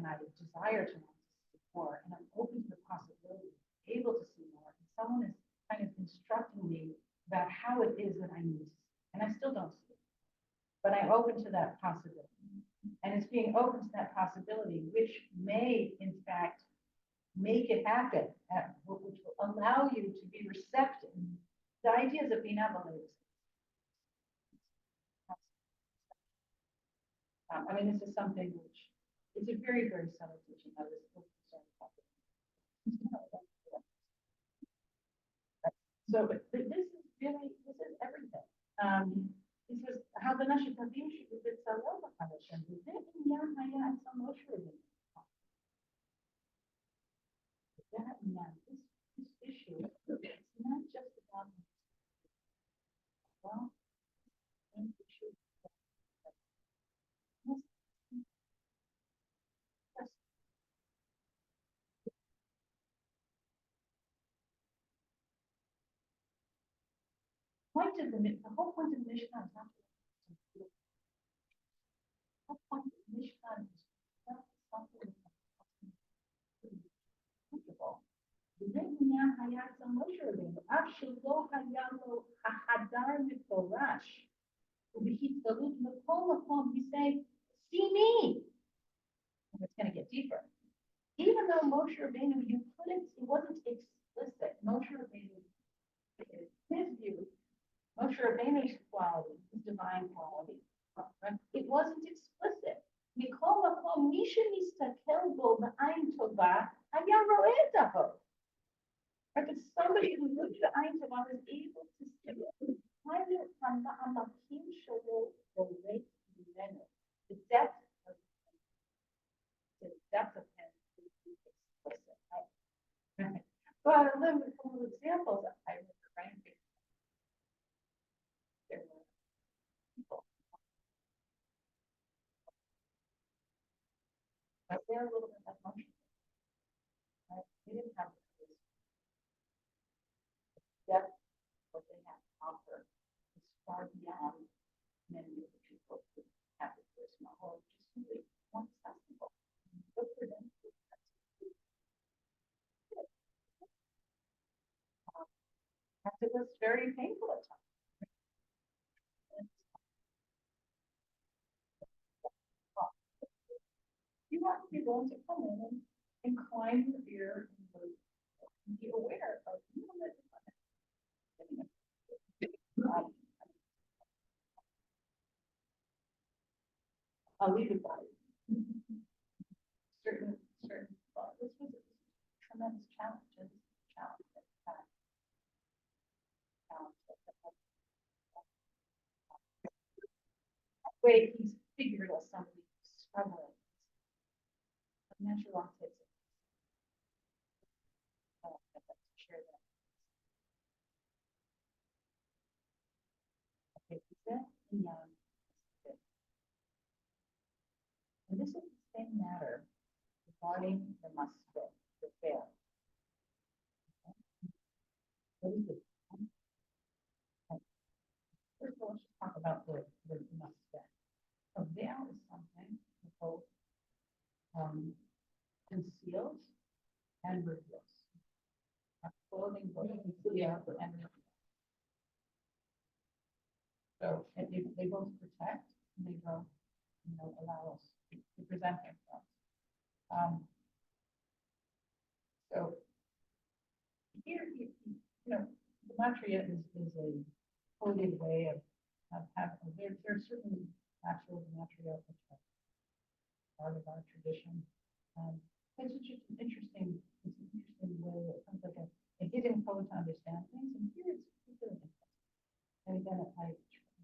I desire to want to see more, and I'm open to the possibility of able to see more. And someone is kind of instructing me about how it is that I need to see. And I still don't see it. But I'm open to that possibility. And it's being open to that possibility, which may, in fact, make it happen, which will allow you to be receptive. The ideas of being able to I mean, this is something which is a very, very subtle teaching. I was so concerned about it. So, but this is really, this is everything. This is how the Nashik Tabim should be bit so over Hashem. This issue, it's not just about well, the whole point of the Mishnah is not the whole point of the Mishnah is not something comfortable. He's saying, see me. And it's going to get deeper. Even though Moshe Rabbeinu, it wasn't explicit. Moshe Rabbeinu, his view, Moshe Rabbeinu's quality, his divine quality, right? It wasn't explicit. Right? But somebody who looked at the Ayin Tovah was able to see it. The depth of him is explicit. Right? Well, I live with a couple of examples. I remember writing there were people, but they're a little bit like Moshe. Right? They didn't have this depth what they have to offer is far beyond many of the people who have the charisma or just simply more accessible. Good for them. It was very painful at times. You want people to come in and incline your ear and be aware of I'll leave it by certain this was a tremendous challenge and challenge way he's figured as somebody who's struggling. I'm not sure I'll take it. I'd like to share that. Okay, Lisa and Young. And this is the same matter regarding the musket, the fail. What is it? First of all, let's just talk about the musket. A veil is something that both conceals and reveals. Our clothing both conceal and reveal. So they both protect and they both, allow us to present ourselves. So here, the matria is a coded way of having, there are certain actual matria which are part of our tradition. It's just an interesting, way, it comes like a hidden code to understand things, and here it's really interesting. And again, I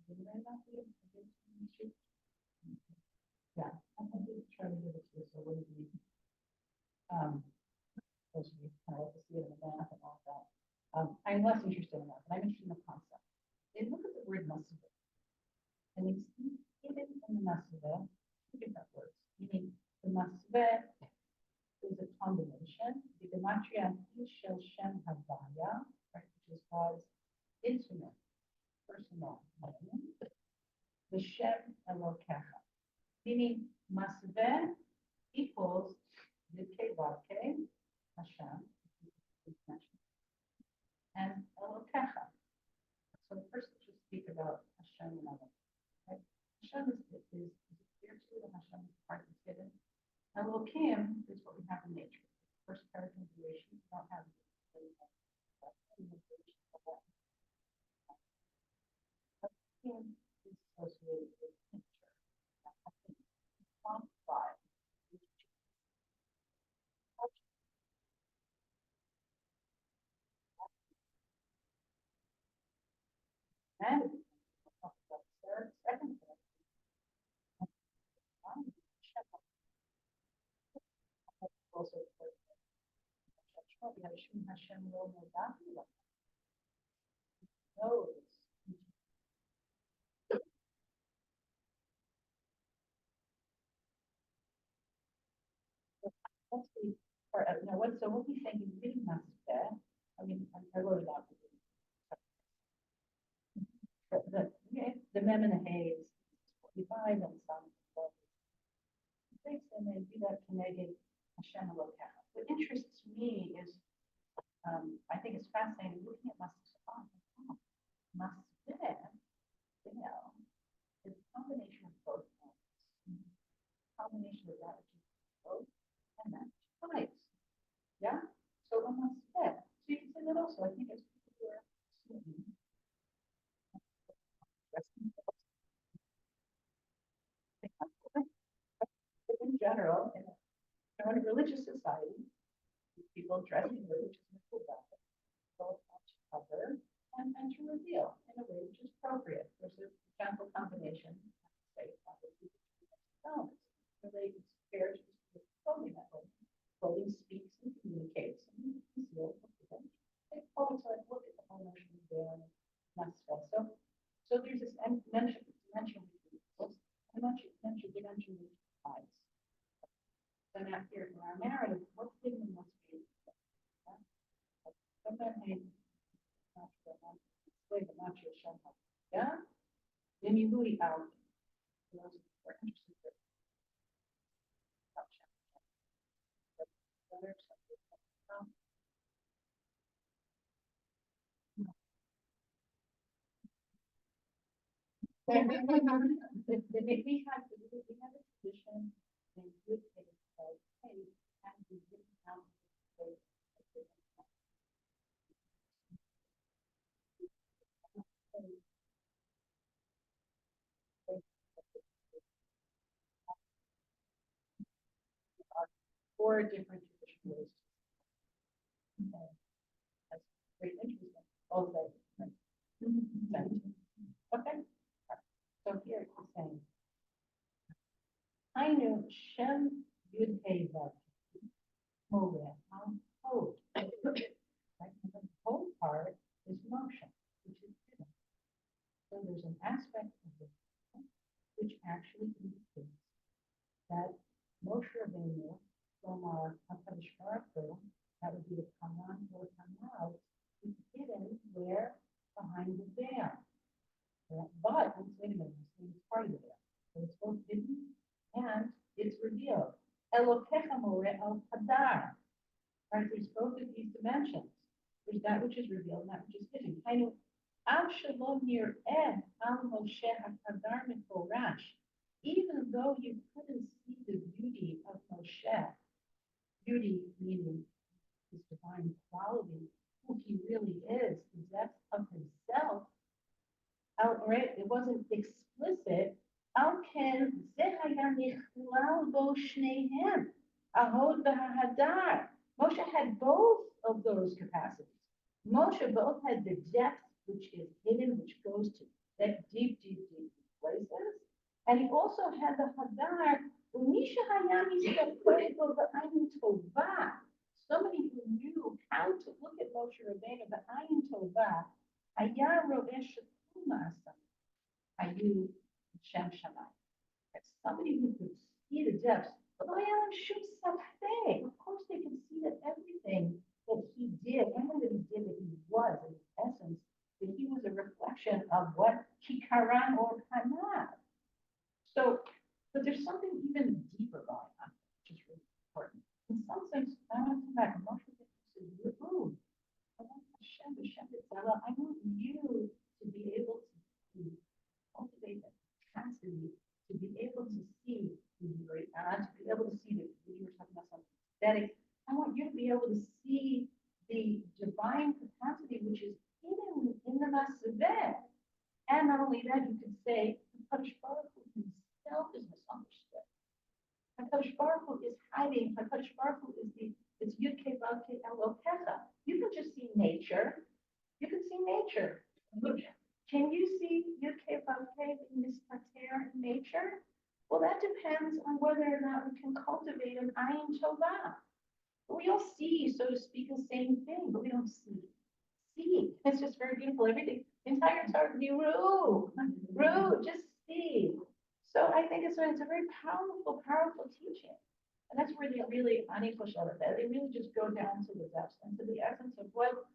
did I not do it? Yeah, I did try to give it to you, so what do you, those of you kind of like to see it in the math and all that. I'm less interested in that, but I'm interested in the concept. They look at the word masuda, and they see hidden in the masuda two different words, meaning the masuda is a combination. The gematria shel Shem Havaya, right, which is God's intimate, personal name. The Shem Elokecha, meaning Masveh equals the Kevake, Hashem, and Elokecha. So first, let's just speak about Hashem and Elokecha. Right? Hashem is spiritually, and Hashem is part that's hidden. Elokim is what we have in nature. First characterization, we don't have Elokim is associated with nature. Quantified. And second thing, also Hashem will knows. Let's see. Or, no, what he's saying is really not fair. I mean, I wrote it out. The mem and the haze, 45 and some. And they do that to negate Hashem Elokecha. What interests me is, I think it's fascinating looking at Masveh. Masveh, is a combination of both things. Combination of that which is both and that twice. Yeah? So a Masveh. So you can say that also. I think it's people who are in general, in a religious society, people dressing religious both to cover and to reveal in a way which is appropriate. There's a gentle combination, say, obviously, elements. Related to spiritual clothing that way. Clothing speaks and communicates and conceals. They always like look at the whole notion of veil and that stuff. So there's this dimension between books, and dimension between eyes. So now here in our narrative, what's hidden and what's being sometimes not your show. Yeah? Then you really out. Those who are interested in we have a tradition in good faith of faith and we didn't have faith. Four different traditional ways. That's very interesting. All that. Okay. So here it's saying I knew Shem Yud Hey Vav Moreh Al Hod. Right? And the whole part is motion, which is hidden. So there's an aspect of the which actually indicates that Moshe Rabbeinu from our HaKadosh Baruch Hu, that would be the Kanan or Kanal, is hidden where? Behind the veil. Yeah, but, wait a minute, it's part of the veil. So it's both hidden and it's revealed. Elokecha More El Hadar. Right, there's both of these dimensions. There's that which is revealed and that which is hidden. Kind of, Av Shalom Nir'eh Al Moshe HaKadar Meforash. Even though you couldn't see the beauty of Moshe, beauty meaning his divine quality, who he really is, the depth of himself, right? It wasn't explicit. Al ken ze haya nichlal bo shnehem, ahod v'hahadar. Moshe had both of those capacities. Moshe both had the depth, which is hidden, which goes to that deep, deep, deep places, and he also had the hadar. Somebody who knew how to look at Moshe Rabbeinu, the ayin tova, haya ro'eh shekuma asa, hayu shem shamayim. Somebody who could see the depths. Of course, they can see that everything that he did, everything that he did, that he was, in essence, that he was a reflection of what Kikaran or Kana. So, but there's something even deeper going on, which is really important. In some sense, I want to come back. Moshe says, "Ooh, I want Hashem, I want you to be able to cultivate that capacity to be able to see the great, to be able to see the, you were talking about something aesthetic. I want you to be able to see the divine capacity which is hidden in the Masaveh. And not only that, you could say the HaKadosh Baruch Hu himself is misunderstood. HaKadosh Baruch Hu is hiding. HaKadosh Baruch Hu is it's Yud Kei Vav Kei Elokecha. You can just see nature. You can see nature. Can you see Yud Kei Vav Kei in mistater in nature? Well, that depends on whether or not we can cultivate an ayin tova. We all see, so to speak, the same thing, but we don't see. See, it's just very beautiful. Everything, the entire Torah, just see. So I think it's a very powerful, powerful teaching. And that's where they really, they really just go down to the depths and to the essence of what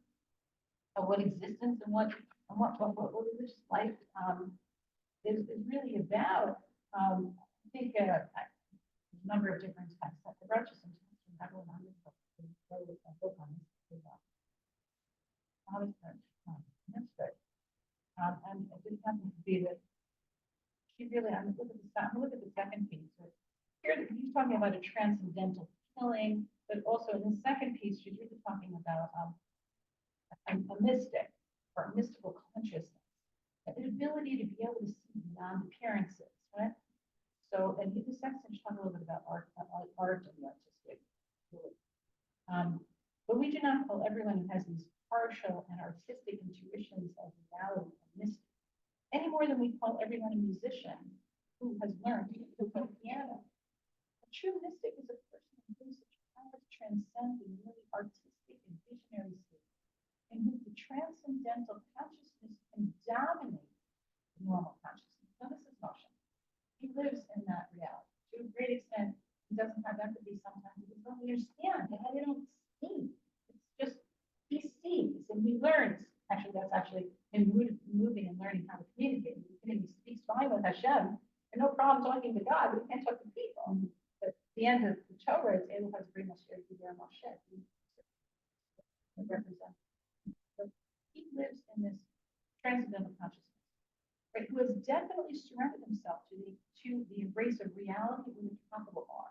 existence and what religious life is really about. I think a number of different texts. I brought you some texts from everyone on this book. A book on this. That's good. And it didn't happen to be that she really, I'm look at the second piece. Here he's talking about a transcendental killing, but also in the second piece, she's really talking about a mystic or a mystical consciousness, the ability to be able to see beyond appearances, right? So, and the second she's talking a little bit about art and the artistic. But we do not call everyone who has these partial and artistic intuitions of reality and mystery, any more than we call everyone a musician who has learned to play piano. A true mystic is a person who has such power to transcend the merely artistic and visionary state, in whom the transcendental consciousness can dominate the normal consciousness. Now, this is Moshe. He lives in that reality. To a great extent, he doesn't have empathy sometimes. He doesn't understand. They don't see. It's just, he sees and he learns. Actually, that's actually him moving and learning how to communicate. He speaks fine with Hashem, and no problem talking to God, but he can't talk to people. But at the end of the Torah, it's able to bring Moshe to their Moshe. It represents. So he lives in this transcendental consciousness, right? Who has definitely surrendered himself to the embrace of reality with a capital R.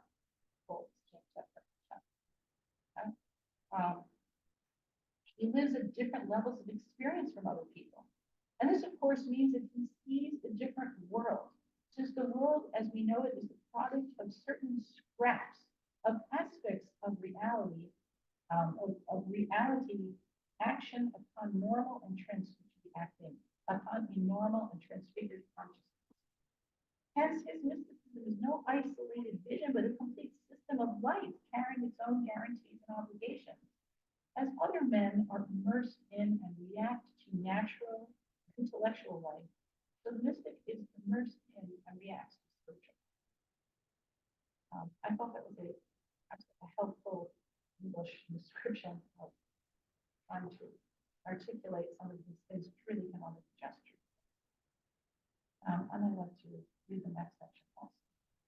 He lives at different levels of experience from other people. And this, of course, means that he sees a different world, since the world as we know it is the product of certain scraps of aspects of reality, action upon normal and acting upon a normal and transfigured consciousness. Hence, his mysticism is no isolated say, perhaps a helpful English description of trying to articulate some of these things which really can only be gestured. And I like to read the next section also.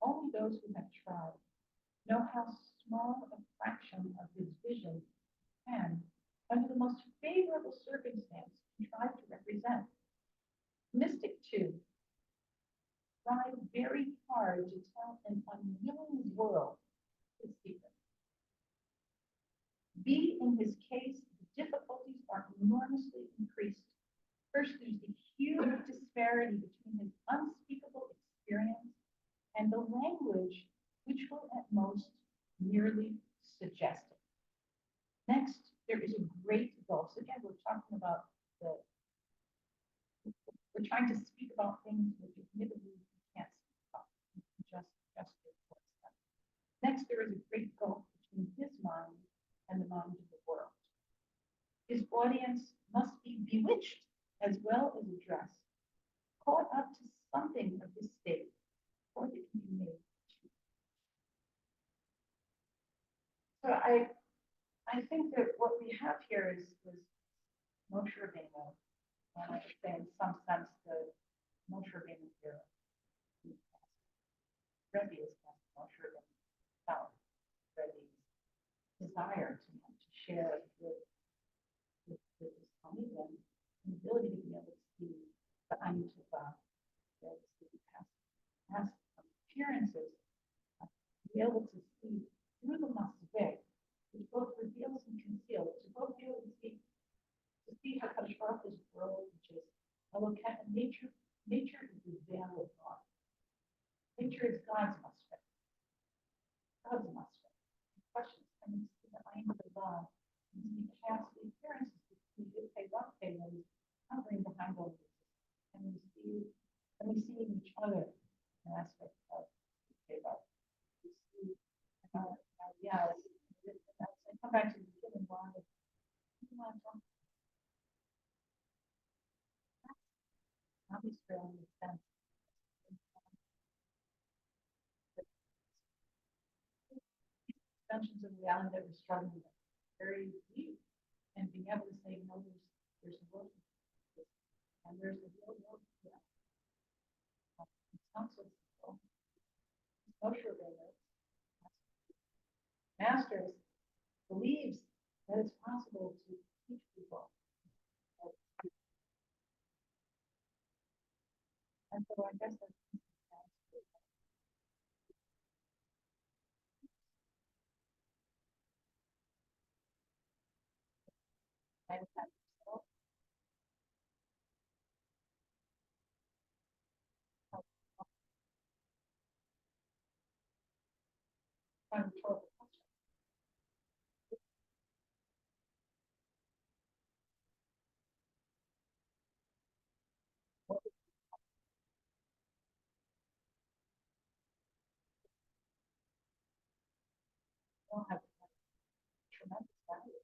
Only those who have tried know how small a fraction of his vision can, under the most favorable circumstance, contrive to represent. Mystic, too, tried very hard to tell an unwilling world his secret. B, in his case, the difficulties are enormously increased. First, there's the huge disparity between his unspeakable experience and the language which will at most merely suggest it. Next, there is a great gulf. So again, we're talking about we're trying to speak about things which admittedly we can't speak about. Just towards them. Next, there is a great gulf between his mind and the mind of the world. His audience must be bewitched as well as addressed, caught up to something of his state, or it can be made to. So I think that what we have here is Moshe Rabbeinu, and I would say in some sense the Moshe Rabbeinu here, Rebbe is kind of Moshe Rabbeinu himself, Rebbe's desire to share with his Talmidim the ability to be able to see the Ein Tova, to be able to see past appearances, be able to see through the Masveh, which both reveals and conceals, to both be able to see how Kadosh Baruch Hu's world, which is Eloket, and nature is the veil of God. Nature is God's Masveh. God's Masveh. The question is, can we see the Ein Tova, and see past the appearances, we do pay one pay that is covering behind all of this. And we see in each other an aspect of Teva. We see, yeah, I come back to the beginning why you want to talk about Israel in the sense that dimensions of reality that we're struggling with very deep, and being able to say, no, there's a world, and there's a real world. Yeah. It's not so simple. Social masters believes that it's possible to teach people. And so I guess that's I would have myself trying to control the question. What we don't have tremendous value.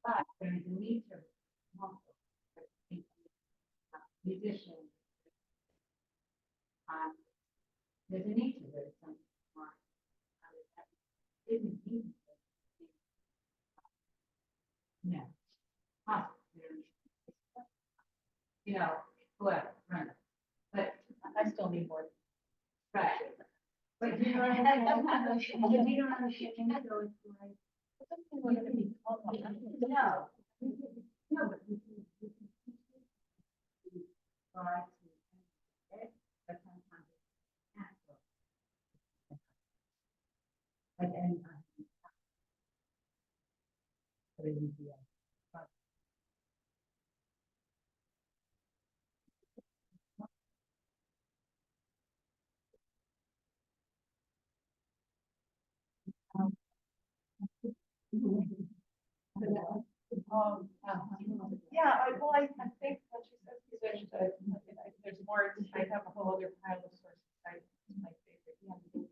But there is a need to muscle, musician, there's a need to do something more. Isn't easy. No. You know, whoever, right. But I still need more. right. But you don't understand, but you don't understand, so it's like. We're going to be called on. No. No, but we can try to, but sometimes it's natural. But and. But it would be, Yeah, I think what she says is that there's more, I have a whole other pile of sources. It's my favorite.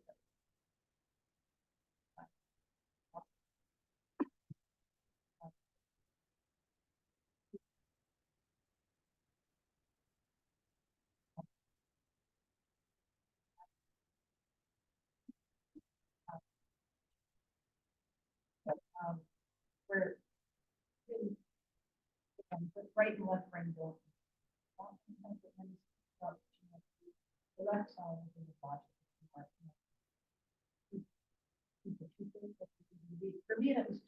Yeah. Um, where really, the right and left brain don't. Oftentimes it ends up, the left side is in the logic. For me, that was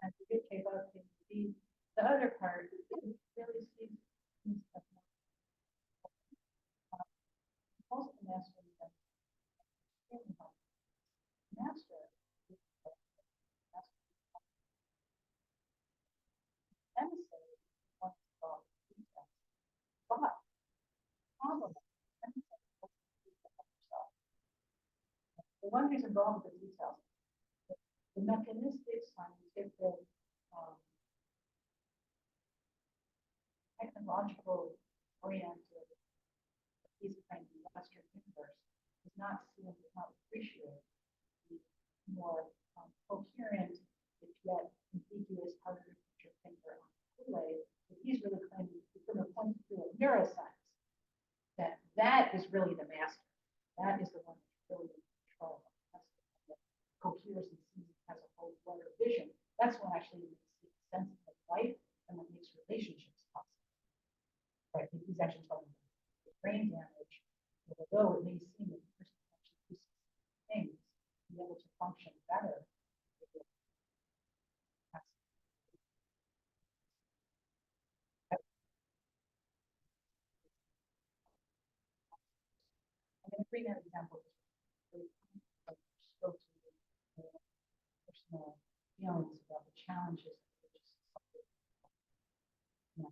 and to get came up and the other part is really seems most of the master master emissary wants to solve details. But problem the one who's involved with the details, the mechanistic scientific um, technological oriented piece of kind of the Western universe is not seen, is not appreciated. The more coherent, if yet ambiguous, harder to put your finger on the way, that he's really claiming from a point of view of neuroscience, that is really the master. That is the one that's really in control. That's the one that coheres and sees has a whole broader vision. That's what actually makes sense of life and what makes relationships possible. Right? He's actually talking about brain damage, although it may seem that the person actually uses things to be able to function better. I'm going to bring that example of spoke to personal feelings about the challenges of religious society. You know,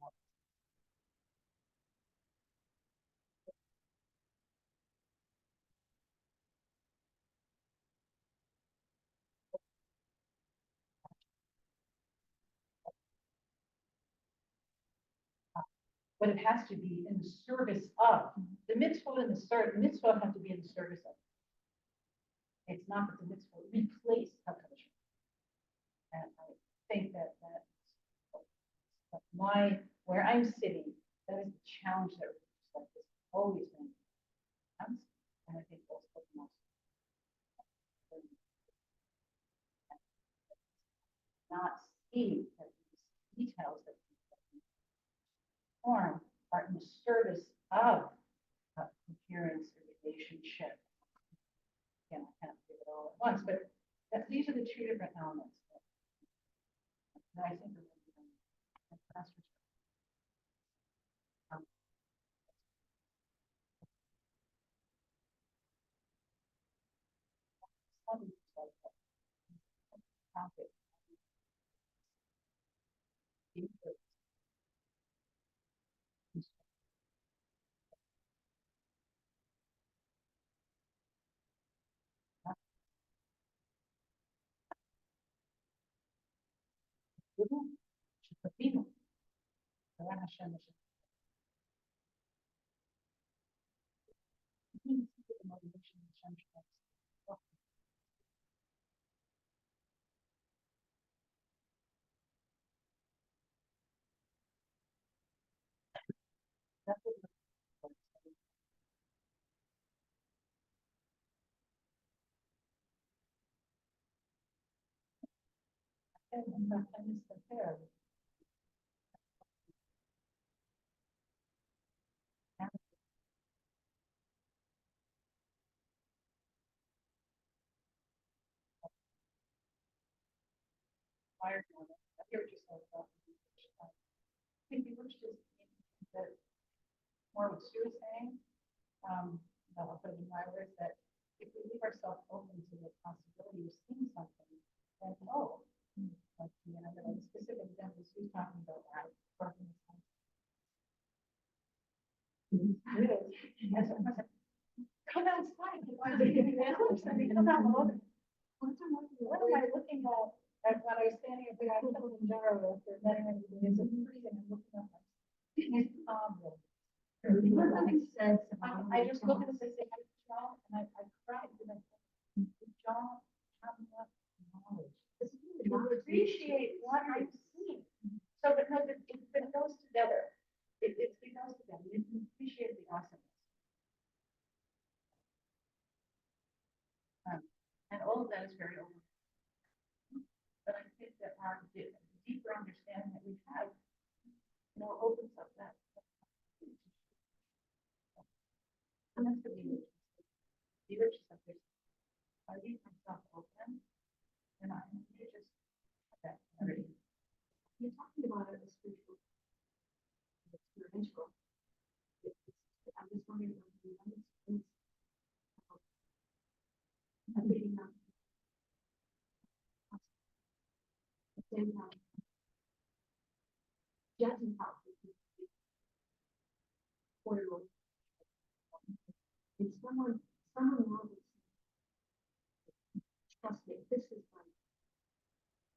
but it has to be in the service of the mitzvah and the mitzvah have to be in the service of. It's not that the mitzvah replace HaKadosh. And I think that my where I'm sitting, that is the challenge that like this always been. And I think also not see that these details that we form are in the service of coherence or relationship. Again, I can't give it all at once, but these are the two different elements that I think are um, topic. I hear what you said about I think we were just that more what Sue was saying, I'll put it in my words, that if we leave ourselves open to the possibility of seeing something, then like, the specific examples Sue's talking about, right? It is. Come outside. Come out. What am I looking at when I was standing at the Kilimanjaro after many days of freezing and looking up like, these problems. I just look at this and say, John, and I cried because I said, John, have enough knowledge. To appreciate what I've seen. So because it goes together. It goes together. You can appreciate the awesomeness. And all of that is very overwhelming. But I think that our deeper understanding that we have, opens up that. And that's the beauty. The urge is that there's, I leave myself open, and I just have that clarity. You're talking about it as spiritual, experiential. I'm just wondering if you understand. I'm thinking of the same time. Judging how four-year-old. And someone will trust me, this is like,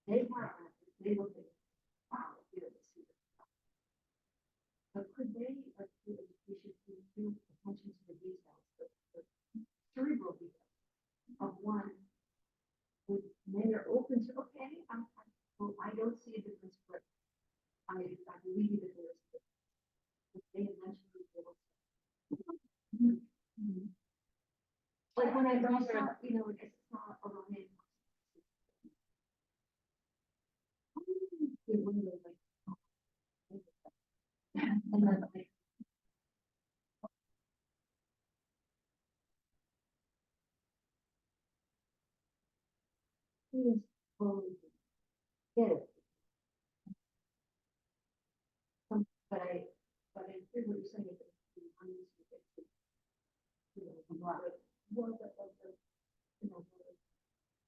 they have, they will think, wow, you know, this is. But could they, like, we should do attention to the details, the cerebral details of one who they are open to, okay, well, I don't see a difference, but I believe that there is a difference. But they eventually will. Like when I saw, you know, I saw a romantic. It was like, and then like, please fully get it. But I hear what you're saying. You know,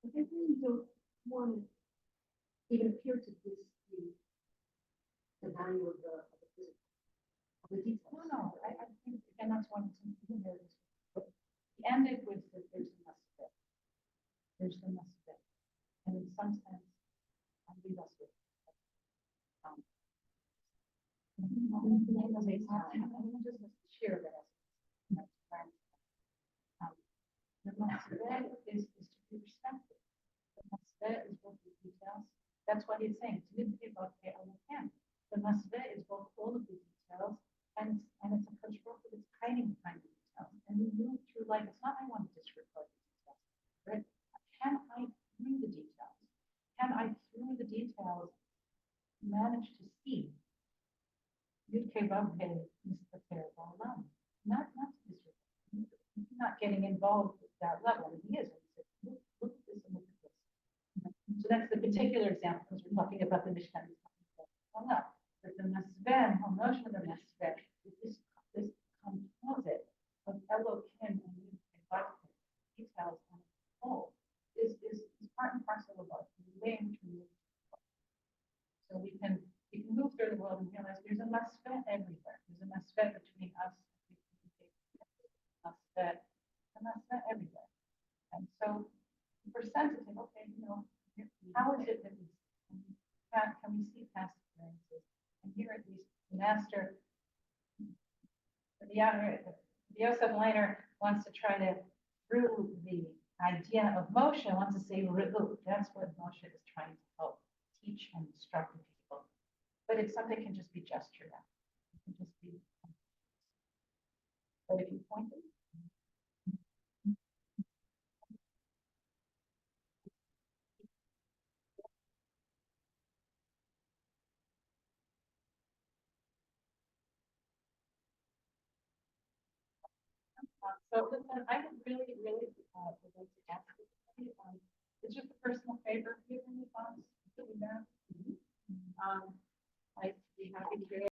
but they really don't want to even appear to this the value of the physical, of the details. No, I think, and that's one thing there is. But he ended with that there's a must fit. There's the must fit. And in some sense, we must fit. Just share that. The must fit is to be respected. The must fit is both the details. That's what he's saying. To be about him. The must fit is both all of the details and it's a constructive, it's hiding behind the details. And we move through life. It's not I want to disregard the details, right? Can I through the details? Can I through the details manage to see? Mr. Terrible alone. Not to disregard. He's not getting involved at that level. He is. Look at this and look at this. So that's the particular example because we're talking about the Mishnah. Oh no, but the Masveh, how notion of the Masveh is this composite of Elohim and Batya, details on the whole, is part and parcel of us, the way in which we move. So we can move through the world and realize there's a Masveh everywhere. There's a Masveh between us, a Masveh everywhere. And so if we're sensitive, okay, how is it that can we see past experiences? And here at least the master, the Yosef Leiner wants to try to, through the idea of Moshe, wants to say, that's what Moshe is trying to help teach and instruct people. But it's something can just be gestured at. It can just be. But if you point it, so listen, I would really, really would like to ask